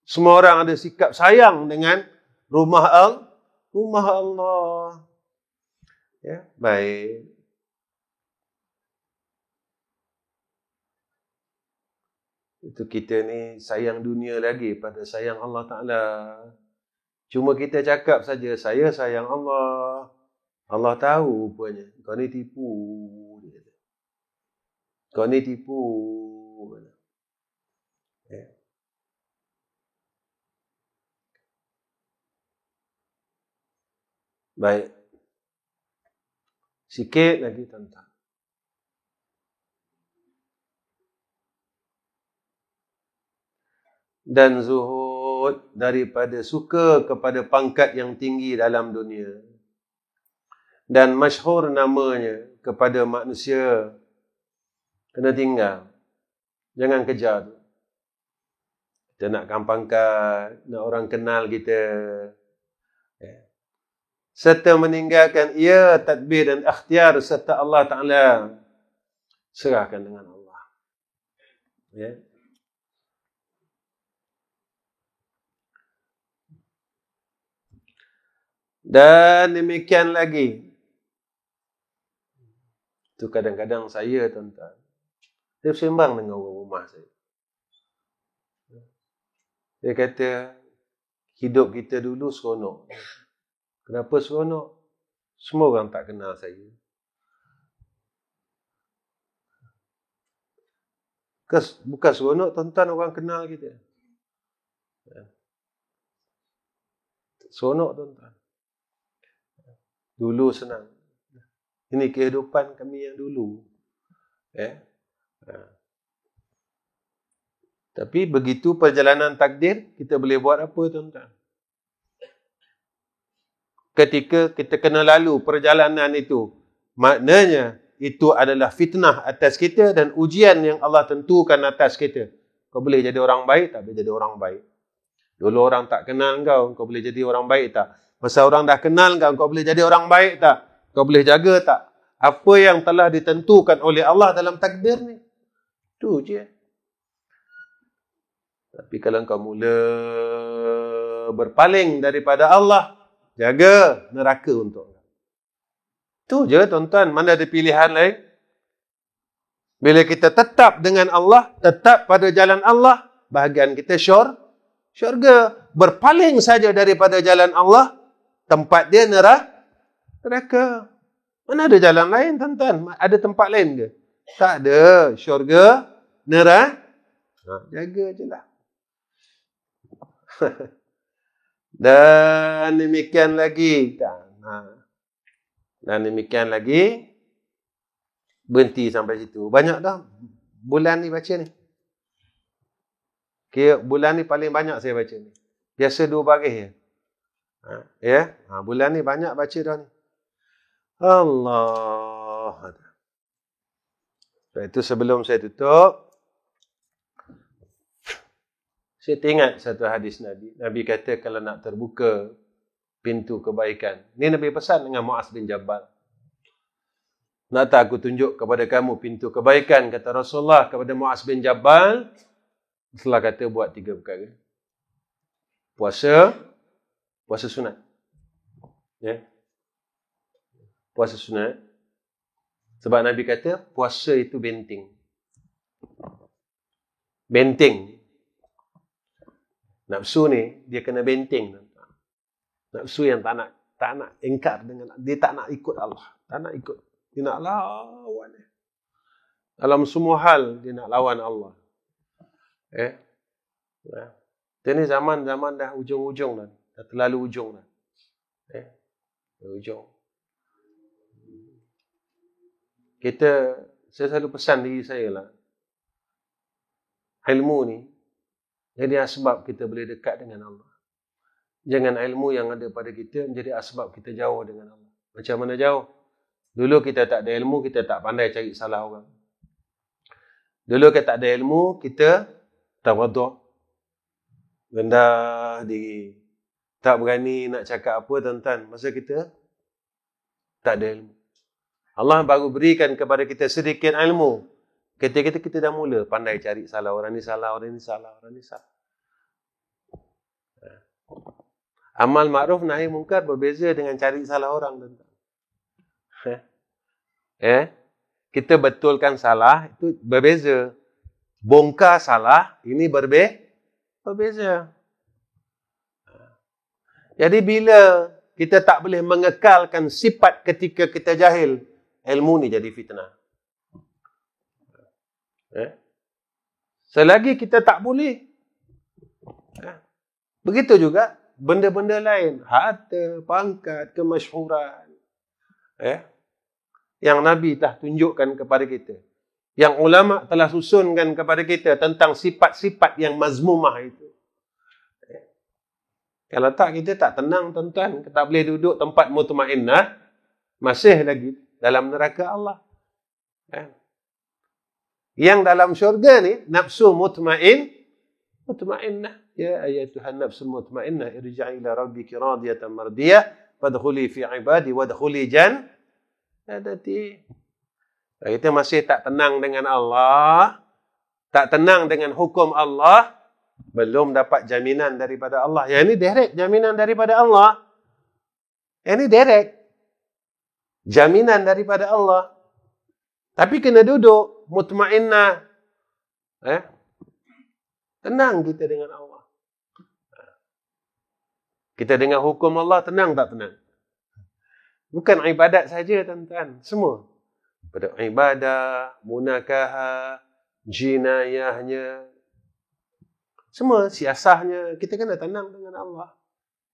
Semua orang ada sikap sayang dengan rumah Allah. Ya, baik. Itu kita ni sayang dunia lagi pada sayang Allah Ta'ala. Cuma kita cakap saja, saya sayang Allah. Allah tahu rupanya. Kau ni tipu. Kau ni tipu. Ya. Baik. Sikit lagi tentang. Dan zuhud daripada suka kepada pangkat yang tinggi dalam dunia. Dan masyhur namanya kepada manusia. Kena tinggal. Jangan kejar. Kita nakkan pangkat, nak orang kenal kita. Serta meninggalkan ia tadbir dan ikhtiar serta Allah Ta'ala. Serahkan dengan Allah. Ya. Dan demikian lagi. Itu kadang-kadang saya, tuan-tuan, saya sembang dengan orang rumah saya. Dia kata, hidup kita dulu seronok. Kenapa seronok? Semua orang tak kenal saya. Bukan seronok, tuan-tuan, orang kenal kita. Seronok, tuan-tuan. Dulu senang. Ini kehidupan kami yang dulu. Tapi begitu perjalanan takdir, kita boleh buat apa, tuan-tuan? Ketika kita kena lalu perjalanan itu, maknanya itu adalah fitnah atas kita dan ujian yang Allah tentukan atas kita. Kau boleh jadi orang baik, tak boleh jadi orang baik. Dulu orang tak kenal kau boleh jadi orang baik tak? Masa orang dah kenal kau boleh jadi orang baik tak? Kau boleh jaga tak? Apa yang telah ditentukan oleh Allah dalam takdir ni? Itu je. Tapi kalau kau mula berpaling daripada Allah, jaga neraka untuk kau. Itu je, tuan-tuan. Mana ada pilihan lain? Bila kita tetap dengan Allah, tetap pada jalan Allah, bahagian kita syurga. Berpaling saja daripada jalan Allah, tempat dia neraka. Mana ada jalan lain, tuan-tuan? Ada tempat lain ke? Tak ada. Syurga, neraka. Jaga je lah. Dan demikian lagi. Dan demikian lagi. Berhenti sampai situ. Banyak dah. Bulan ni baca ni. Okay, bulan ni paling banyak saya baca ni. Biasa 2 baris ya. Bulan ni banyak baca dah ni. Allah. Itu sebelum saya tutup, saya teringat satu hadis Nabi. Nabi kata kalau nak terbuka pintu kebaikan. Ini Nabi pesan dengan Muaz bin Jabal. Nak tak aku tunjuk kepada kamu pintu kebaikan, kata Rasulullah kepada Muaz bin Jabal. Setelah kata buat 3 perkara. Puasa sunat. Ya. Puasa sunat. Sebab Nabi kata puasa itu benteng. Benteng. Nafsu ni dia kena benteng. Nafsu yang tak nak ingkar dengan, dia tak nak ikut Allah, tak nak ikut. Dia nak lawan. Dalam semua hal dia nak lawan Allah. Ini zaman dah ujung-ujung dah. Dah terlalu ujung dah. Ujung. Saya selalu pesan diri saya lah. ilmu ni jadi asbab kita boleh dekat dengan Allah. Jangan ilmu yang ada pada kita menjadi asbab kita jauh dengan Allah. Macam mana jauh? Dulu kita tak ada ilmu, kita tak pandai cari salah orang. Dulu kita tak ada ilmu, kita tawaduk, rendah diri, tak berani nak cakap apa tuan-tuan. Masa kita tak ada ilmu. Allah baru berikan kepada kita sedikit ilmu. Ketika kita dah mula pandai cari salah. Orang ni salah, orang ni salah, orang ni salah. Amal ma'ruf nahi mungkar berbeza dengan cari salah orang, tuan-tuan. Kita betulkan salah, itu berbeza. Bongkar salah, ini berbeza. Jadi bila kita tak boleh mengekalkan sifat ketika kita jahil, ilmu ni jadi fitnah. Selagi kita tak boleh, begitu juga benda-benda lain, harta, pangkat, kemasyhuran, yang Nabi telah tunjukkan kepada kita, yang ulama telah susunkan kepada kita tentang sifat-sifat yang mazmumah itu. Kalau tak, kita tak tenang, tuan-tuan. Kita tak boleh duduk tempat mutmainnah, masih lagi dalam neraka Allah. Yang dalam syurga ni, nafsu mutmainnah. Ya ayyatuhan nafsul mutmainnah, irji'i ila rabbiki radiyatan mardiyah, fadkhuli fi ibadi wadkhuli jannati. Kita masih tak tenang dengan Allah, tak tenang dengan hukum Allah, belum dapat jaminan daripada Allah. Yang ini direct jaminan daripada Allah. Yang ini direct jaminan daripada Allah. Tapi kena duduk mutmainnah. Tenang kita dengan Allah. Kita dengar hukum Allah, tenang tak tenang? Bukan ibadat saja, tuan-tuan. Semua. Pada ibadah, munakahah, jinayahnya, semua siasahnya, kita kena tenang dengan Allah.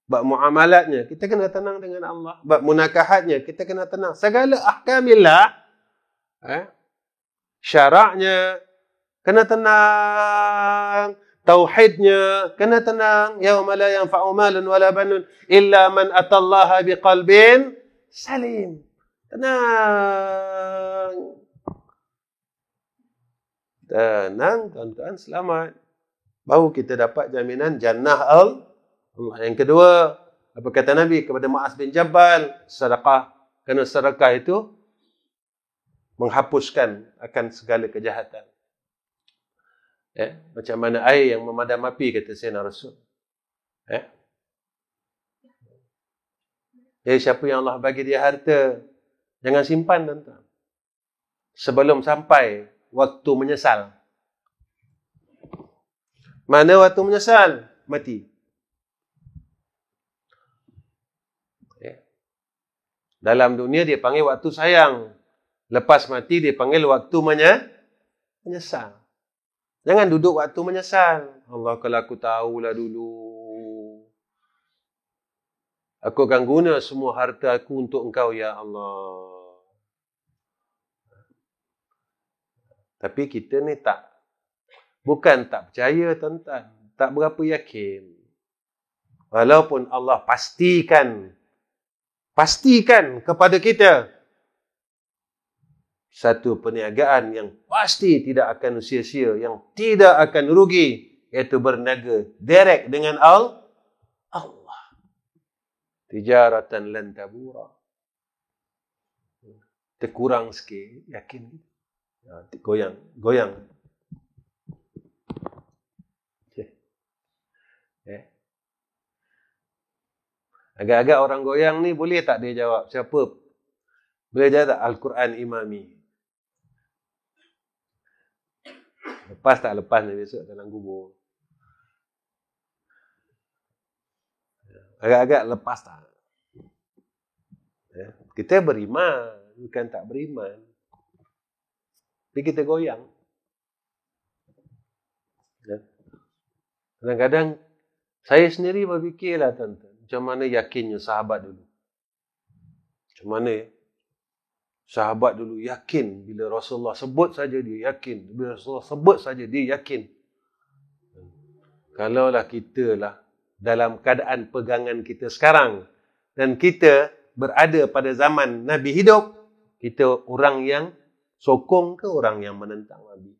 Bab muamalatnya, kita kena tenang dengan Allah. Bab munakahatnya, kita kena tenang. Segala ahkamillah, syaraknya, kena tenang. Tauhidnya, kena tenang. Yauma la yanfa'u malun wala banun illa man atallaha biqalbin salim. Tenang. Tenang, tuan-tuan, selamat. Baru kita dapat jaminan jannah Allah. Yang kedua, apa kata Nabi kepada Mu'az bin Jabal? Sedekah. Kerana sedekah itu menghapuskan akan segala kejahatan. Macam mana air yang memadam api, kata Sayyidina Rasul. Jadi siapa yang Allah bagi dia harta, jangan simpan, tuan-tuan. Sebelum sampai waktu menyesal. Mana waktu menyesal? Mati. Dalam dunia dia panggil waktu sayang. Lepas mati dia panggil waktu menyesal. Jangan duduk waktu menyesal. Allah, kalau aku tahulah dulu, aku akan guna semua harta aku untuk Engkau, ya Allah. Tapi kita ni bukan tak percaya, tuan-tuan. Tak berapa yakin. Walaupun Allah pastikan kepada kita satu perniagaan yang pasti tidak akan sia-sia, yang tidak akan rugi, iaitu berniaga direct dengan Allah. Tijaratan lan tabura. Terkurang sikit, yakin. Goyang. Agak-agak orang goyang ni boleh tak dia jawab? Siapa? Boleh jawab tak? Al-Quran Imami. Lepas tak lepas ni besok dalam kubur? Agak-agak lepas tak? Kita beriman, bukan tak beriman. Tapi kita goyang. Kadang-kadang saya sendiri berfikirlah, tuan-tuan, macam mana yakinnya sahabat dulu. Macam mana sahabat dulu yakin bila Rasulullah sebut saja dia yakin. Bila Rasulullah sebut saja dia yakin. Kalaulah kita lah dalam keadaan pegangan kita sekarang dan kita berada pada zaman Nabi hidup, kita orang yang sokong ke orang yang menentang Nabi?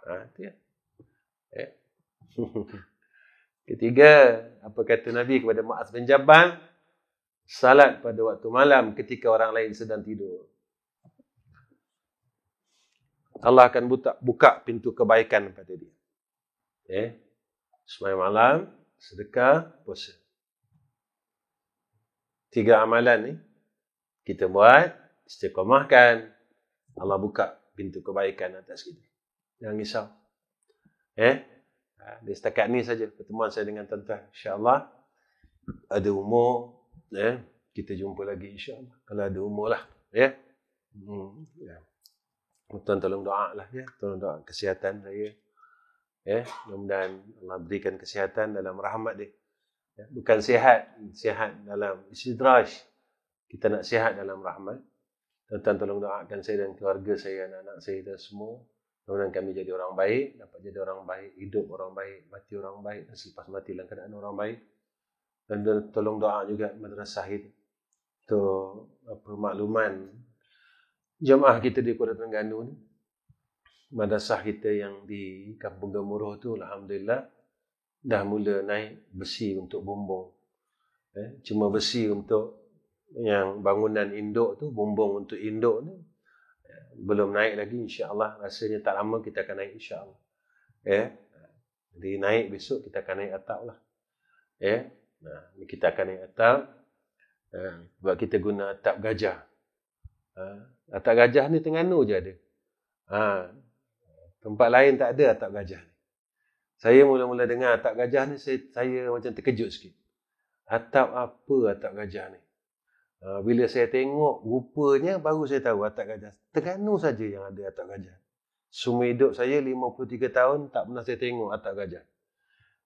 Itu ya. Ketiga, apa kata Nabi kepada Mu'adz bin Jabal? Salat pada waktu malam ketika orang lain sedang tidur. Allah akan buka pintu kebaikan pada dia. Sembahyang malam, sedekah, puasa. 3 amalan ni kita buat, istiqamahkan, Allah buka pintu kebaikan atas kita. Jangan risau. Di setakat ni saja pertemuan saya dengan tuan-tuan. InsyaAllah ada umur, kita jumpa lagi insyaAllah. Kalau ada umur lah. Tuan tolong doa lah. Tolong doa kesihatan saya. Mudah-mudahan Allah berikan kesihatan dalam rahmat dia. Bukan sihat dalam istidraj. Kita nak sihat dalam rahmat. Tuan-tuan tolong doakan saya dan keluarga saya, anak-anak saya dan semua. Mudah-mudahan kami jadi orang baik, dapat jadi orang baik, hidup orang baik, mati orang baik, dan selepas mati dalam keadaan orang baik. Dan tolong doa juga madrasah itu. Untuk makluman jemaah kita di Kota Terengganu ni. Madrasah kita yang di Kampung Gemuruh tu, alhamdulillah dah mula naik besi untuk bumbung. Cuma besi untuk yang bangunan induk tu, bumbung untuk induk ni belum naik lagi, insya-Allah. Rasanya tak lama kita akan naik, insya-Allah. Jadi naik besok kita akan naik atap lah. Kita akan naik atap. Sebab kita guna atap gajah. Atap gajah ni Terengganu je ada. Tempat lain tak ada atap gajah ni. Saya mula-mula dengar atap gajah ni, saya macam terkejut sikit. Atap apa atap gajah ni? Bila saya tengok rupanya baru saya tahu atap gajah. Terengganu saja yang ada atap gajah. Semua hidup saya 53 tahun tak pernah saya tengok atap gajah.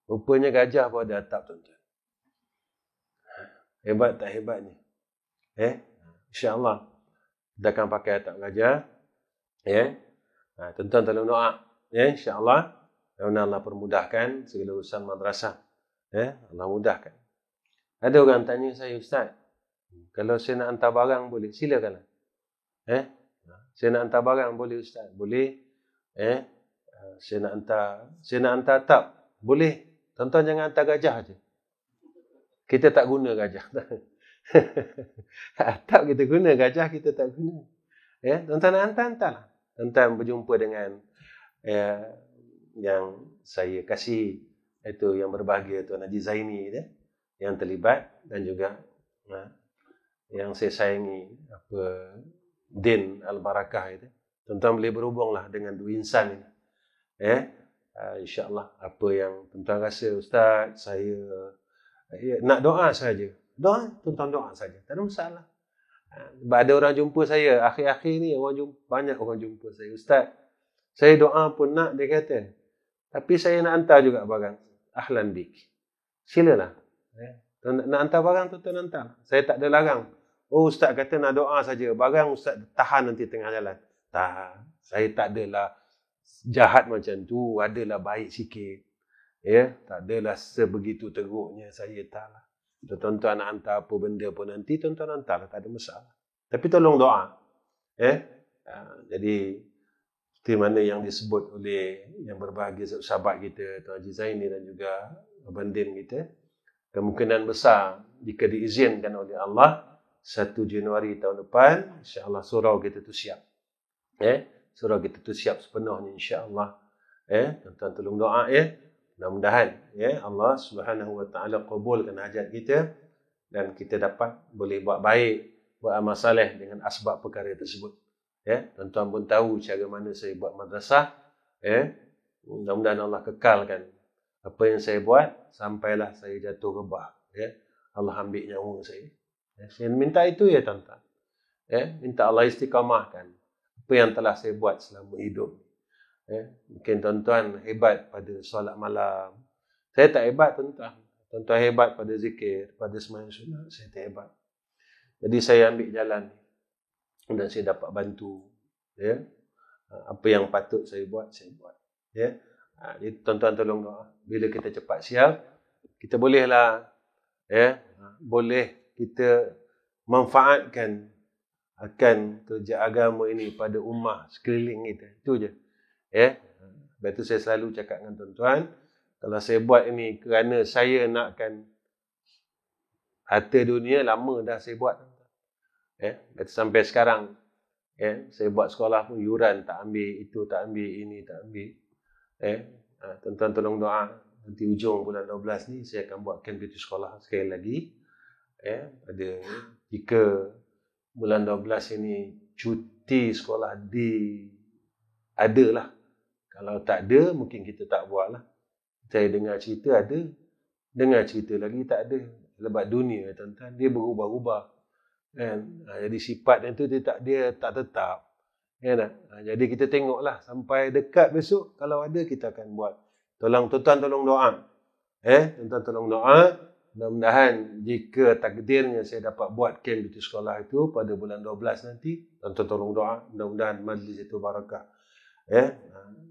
Rupanya gajah pun ada atap, tuan-tuan. Hebat tak hebatnya? InsyaAllah kita akan pakai atap gajah. Tuan-tuan tolong doa. InsyaAllah. Allah permudahkan segala urusan madrasah. Allah mudahkan. Ada orang tanya saya, Ustaz, kalau saya nak hantar barang boleh? Silakan. Saya nak hantar barang boleh, Ustaz? Boleh. Saya nak hantar atap. Boleh. Tuan-tuan jangan hantar gajah je. Kita tak guna gajah. Atap kita guna, gajah kita tak guna. Tuan-tuan nak hantar. Tuan-tuan berjumpa dengan yang saya kasih, itu yang berbahagia Tuan Haji Zaini yang terlibat, dan juga yang saya sayangi Din Al-Barakah itu. Tuan-tuan boleh berhubunglah dengan dua insan ini. InsyaAllah apa yang tuan-tuan rasa, Ustaz, saya nak doa saja. Tuan-tuan doa saja. Tak ada masalah. Sebab ada orang jumpa saya akhir-akhir ni, banyak orang jumpa saya, Ustaz, saya doa pun nak, dia kata, tapi saya nak hantar juga barang. Ahlan bik. Silalah. Nak hantar barang, tuan-tuan hantar. Saya tak ada larang. Oh, Ustaz kata nak doa saja. Barang Ustaz tahan nanti tengah jalan. Tak. Saya tak adalah jahat macam tu. Adalah baik sikit. Tak adalah sebegitu teruknya. Saya taklah. Tuan-tuan nak hantar apa benda pun nanti, tuan-tuan hantar. Tak ada masalah. Tapi tolong doa. Jadi, seperti mana yang disebut oleh yang berbahagia sahabat kita, Tuan Haji Zaini dan juga Abang Din kita, kemungkinan besar jika diizinkan oleh Allah 1 Januari tahun depan, insya-Allah surau kita tu siap. Surau kita tu siap sepenuhnya, insya-Allah. Tuan-tuan tolong doa mudah-mudahan Allah Subhanahu wa taala kabulkan hajat kita dan kita dapat boleh buat baik, buat amal soleh dengan asbab perkara tersebut. Tuan-tuan pun tahu cara mana saya buat madrasah. Mudah-mudahan Allah kekalkan apa yang saya buat sampailah saya jatuh rebah. Allah ambil nyawa saya. Saya minta itu tuan-tuan. Minta Allah istiqamahkan apa yang telah saya buat selama hidup. Mungkin tuan-tuan hebat pada solat malam. Saya tak hebat, tuan-tuan. Tuan-tuan hebat pada zikir, pada sembahyang sunat. Saya tak hebat. Jadi saya ambil jalan dan saya dapat bantu. Apa yang patut saya buat, saya buat. Jadi tuan-tuan tolong doa. Bila kita cepat siap, kita bolehlah boleh kita manfaatkan akan kerja agama ini pada ummah sekeliling kita. Itu je. Sebab tu saya selalu cakap dengan tuan-tuan, kalau saya buat ini kerana saya nakkan harta dunia, lama dah saya buat. Sampai sekarang, saya buat sekolah pun yuran tak ambil, itu tak ambil, ini tak ambil. Tuan-tuan tolong doa. Nanti ujung bulan 12 ni saya akan buatkan pintu sekolah sekali lagi. Jika bulan 12 ini cuti sekolah ada lah. Kalau tak ada, mungkin kita tak buat lah. Saya dengar cerita ada, dengar cerita lagi tak ada. Lebat dunia, tuan-tuan, dia berubah-ubah. Jadi sifat itu dia tak tetap. Jadi kita tengoklah sampai dekat besok, kalau ada kita akan buat. Tuan-tuan tolong doa. Tuan-tuan tolong doa. Mudah-mudahan jika takdirnya saya dapat buat camp itu sekolah itu pada bulan 12 nanti, tuan-tuan tolong doa. Mudah-mudahan majlis itu barakah.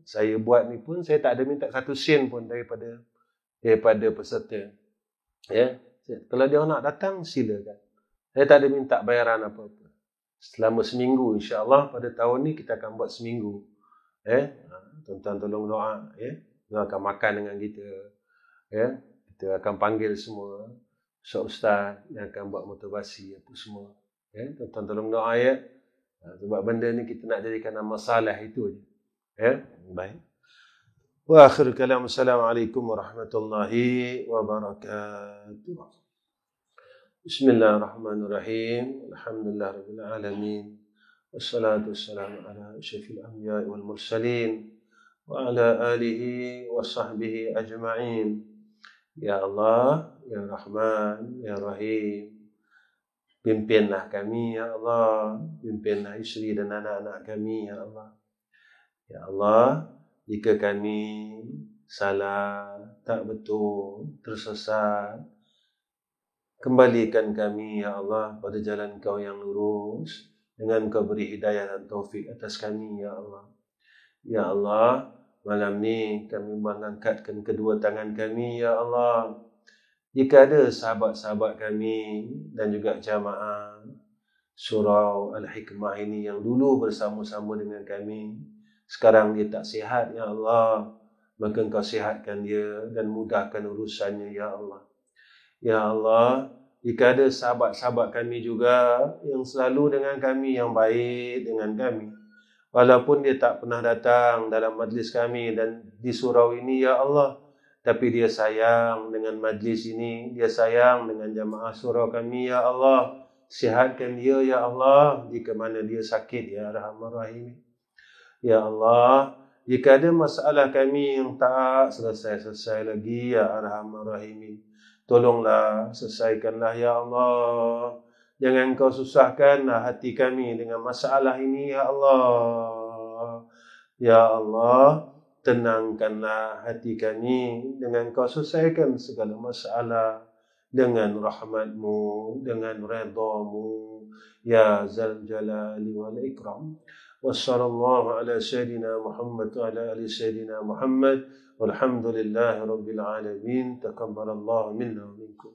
Saya buat ni pun saya tak ada minta 1 sen pun daripada peserta. Kalau dia nak datang, silakan. Saya tak ada minta bayaran apa-apa. Selama seminggu, insya-Allah pada tahun ni kita akan buat seminggu. Tuan-tuan tolong doa. Dia akan makan dengan kita. Kita akan panggil semua ustaz yang akan buat motivasi apa semua. Tuan-tuan tolong doa sebab benda ni kita nak jadikan masalah itu je. Baik. Wa akhir kalam, assalamualaikum warahmatullahi wabarakatuh. Bismillahirrahmanirrahim. Alhamdulillahirabbil alamin. Wassalatu wassalamu ala asyrafil anbiya'i wal mursalin wa ala alihi wa sahbihi ajma'in. Ya Allah, Ya Rahman, Ya Rahim, pimpinlah kami, Ya Allah. Pimpinlah isteri dan anak-anak kami, Ya Allah. Ya Allah, jika kami salah, tak betul, tersesat, kembalikan kami, Ya Allah, pada jalan Kau yang lurus, dengan Kau beri hidayah dan taufik atas kami, Ya Allah. Ya Allah, malam ni kami mengangkatkan kedua tangan kami, Ya Allah. Jika ada sahabat-sahabat kami dan juga jamaah surau Al-Hikmah ini yang dulu bersama-sama dengan kami, sekarang dia tak sihat, Ya Allah, maka Engkau sihatkan dia dan mudahkan urusannya, Ya Allah. Ya Allah, jika ada sahabat-sahabat kami juga yang selalu dengan kami, yang baik dengan kami, walaupun dia tak pernah datang dalam majlis kami dan di surau ini, Ya Allah, tapi dia sayang dengan majlis ini, dia sayang dengan jamaah surau kami, Ya Allah. Sihatkan dia, Ya Allah, jika mana dia sakit, Ya Arhamar Rahim. Ya Allah, jika ada masalah kami yang tak selesai-selesai lagi, Ya Arhamar Rahim, tolonglah, selesaikanlah, Ya Allah. Jangan Kau susahkanlah hati kami dengan masalah ini, Ya Allah. Ya Allah, tenangkanlah hati kami dengan Kau selesaikan segala masalah dengan rahmat-Mu, dengan redha-Mu, Ya Zal Jalali wal Ikram. Wassallallahu ala sayyidina Muhammad wa ala ali sayyidina Muhammad. Walhamdulillahi rabbil alamin. Taqabbalallahu minna wa minkum.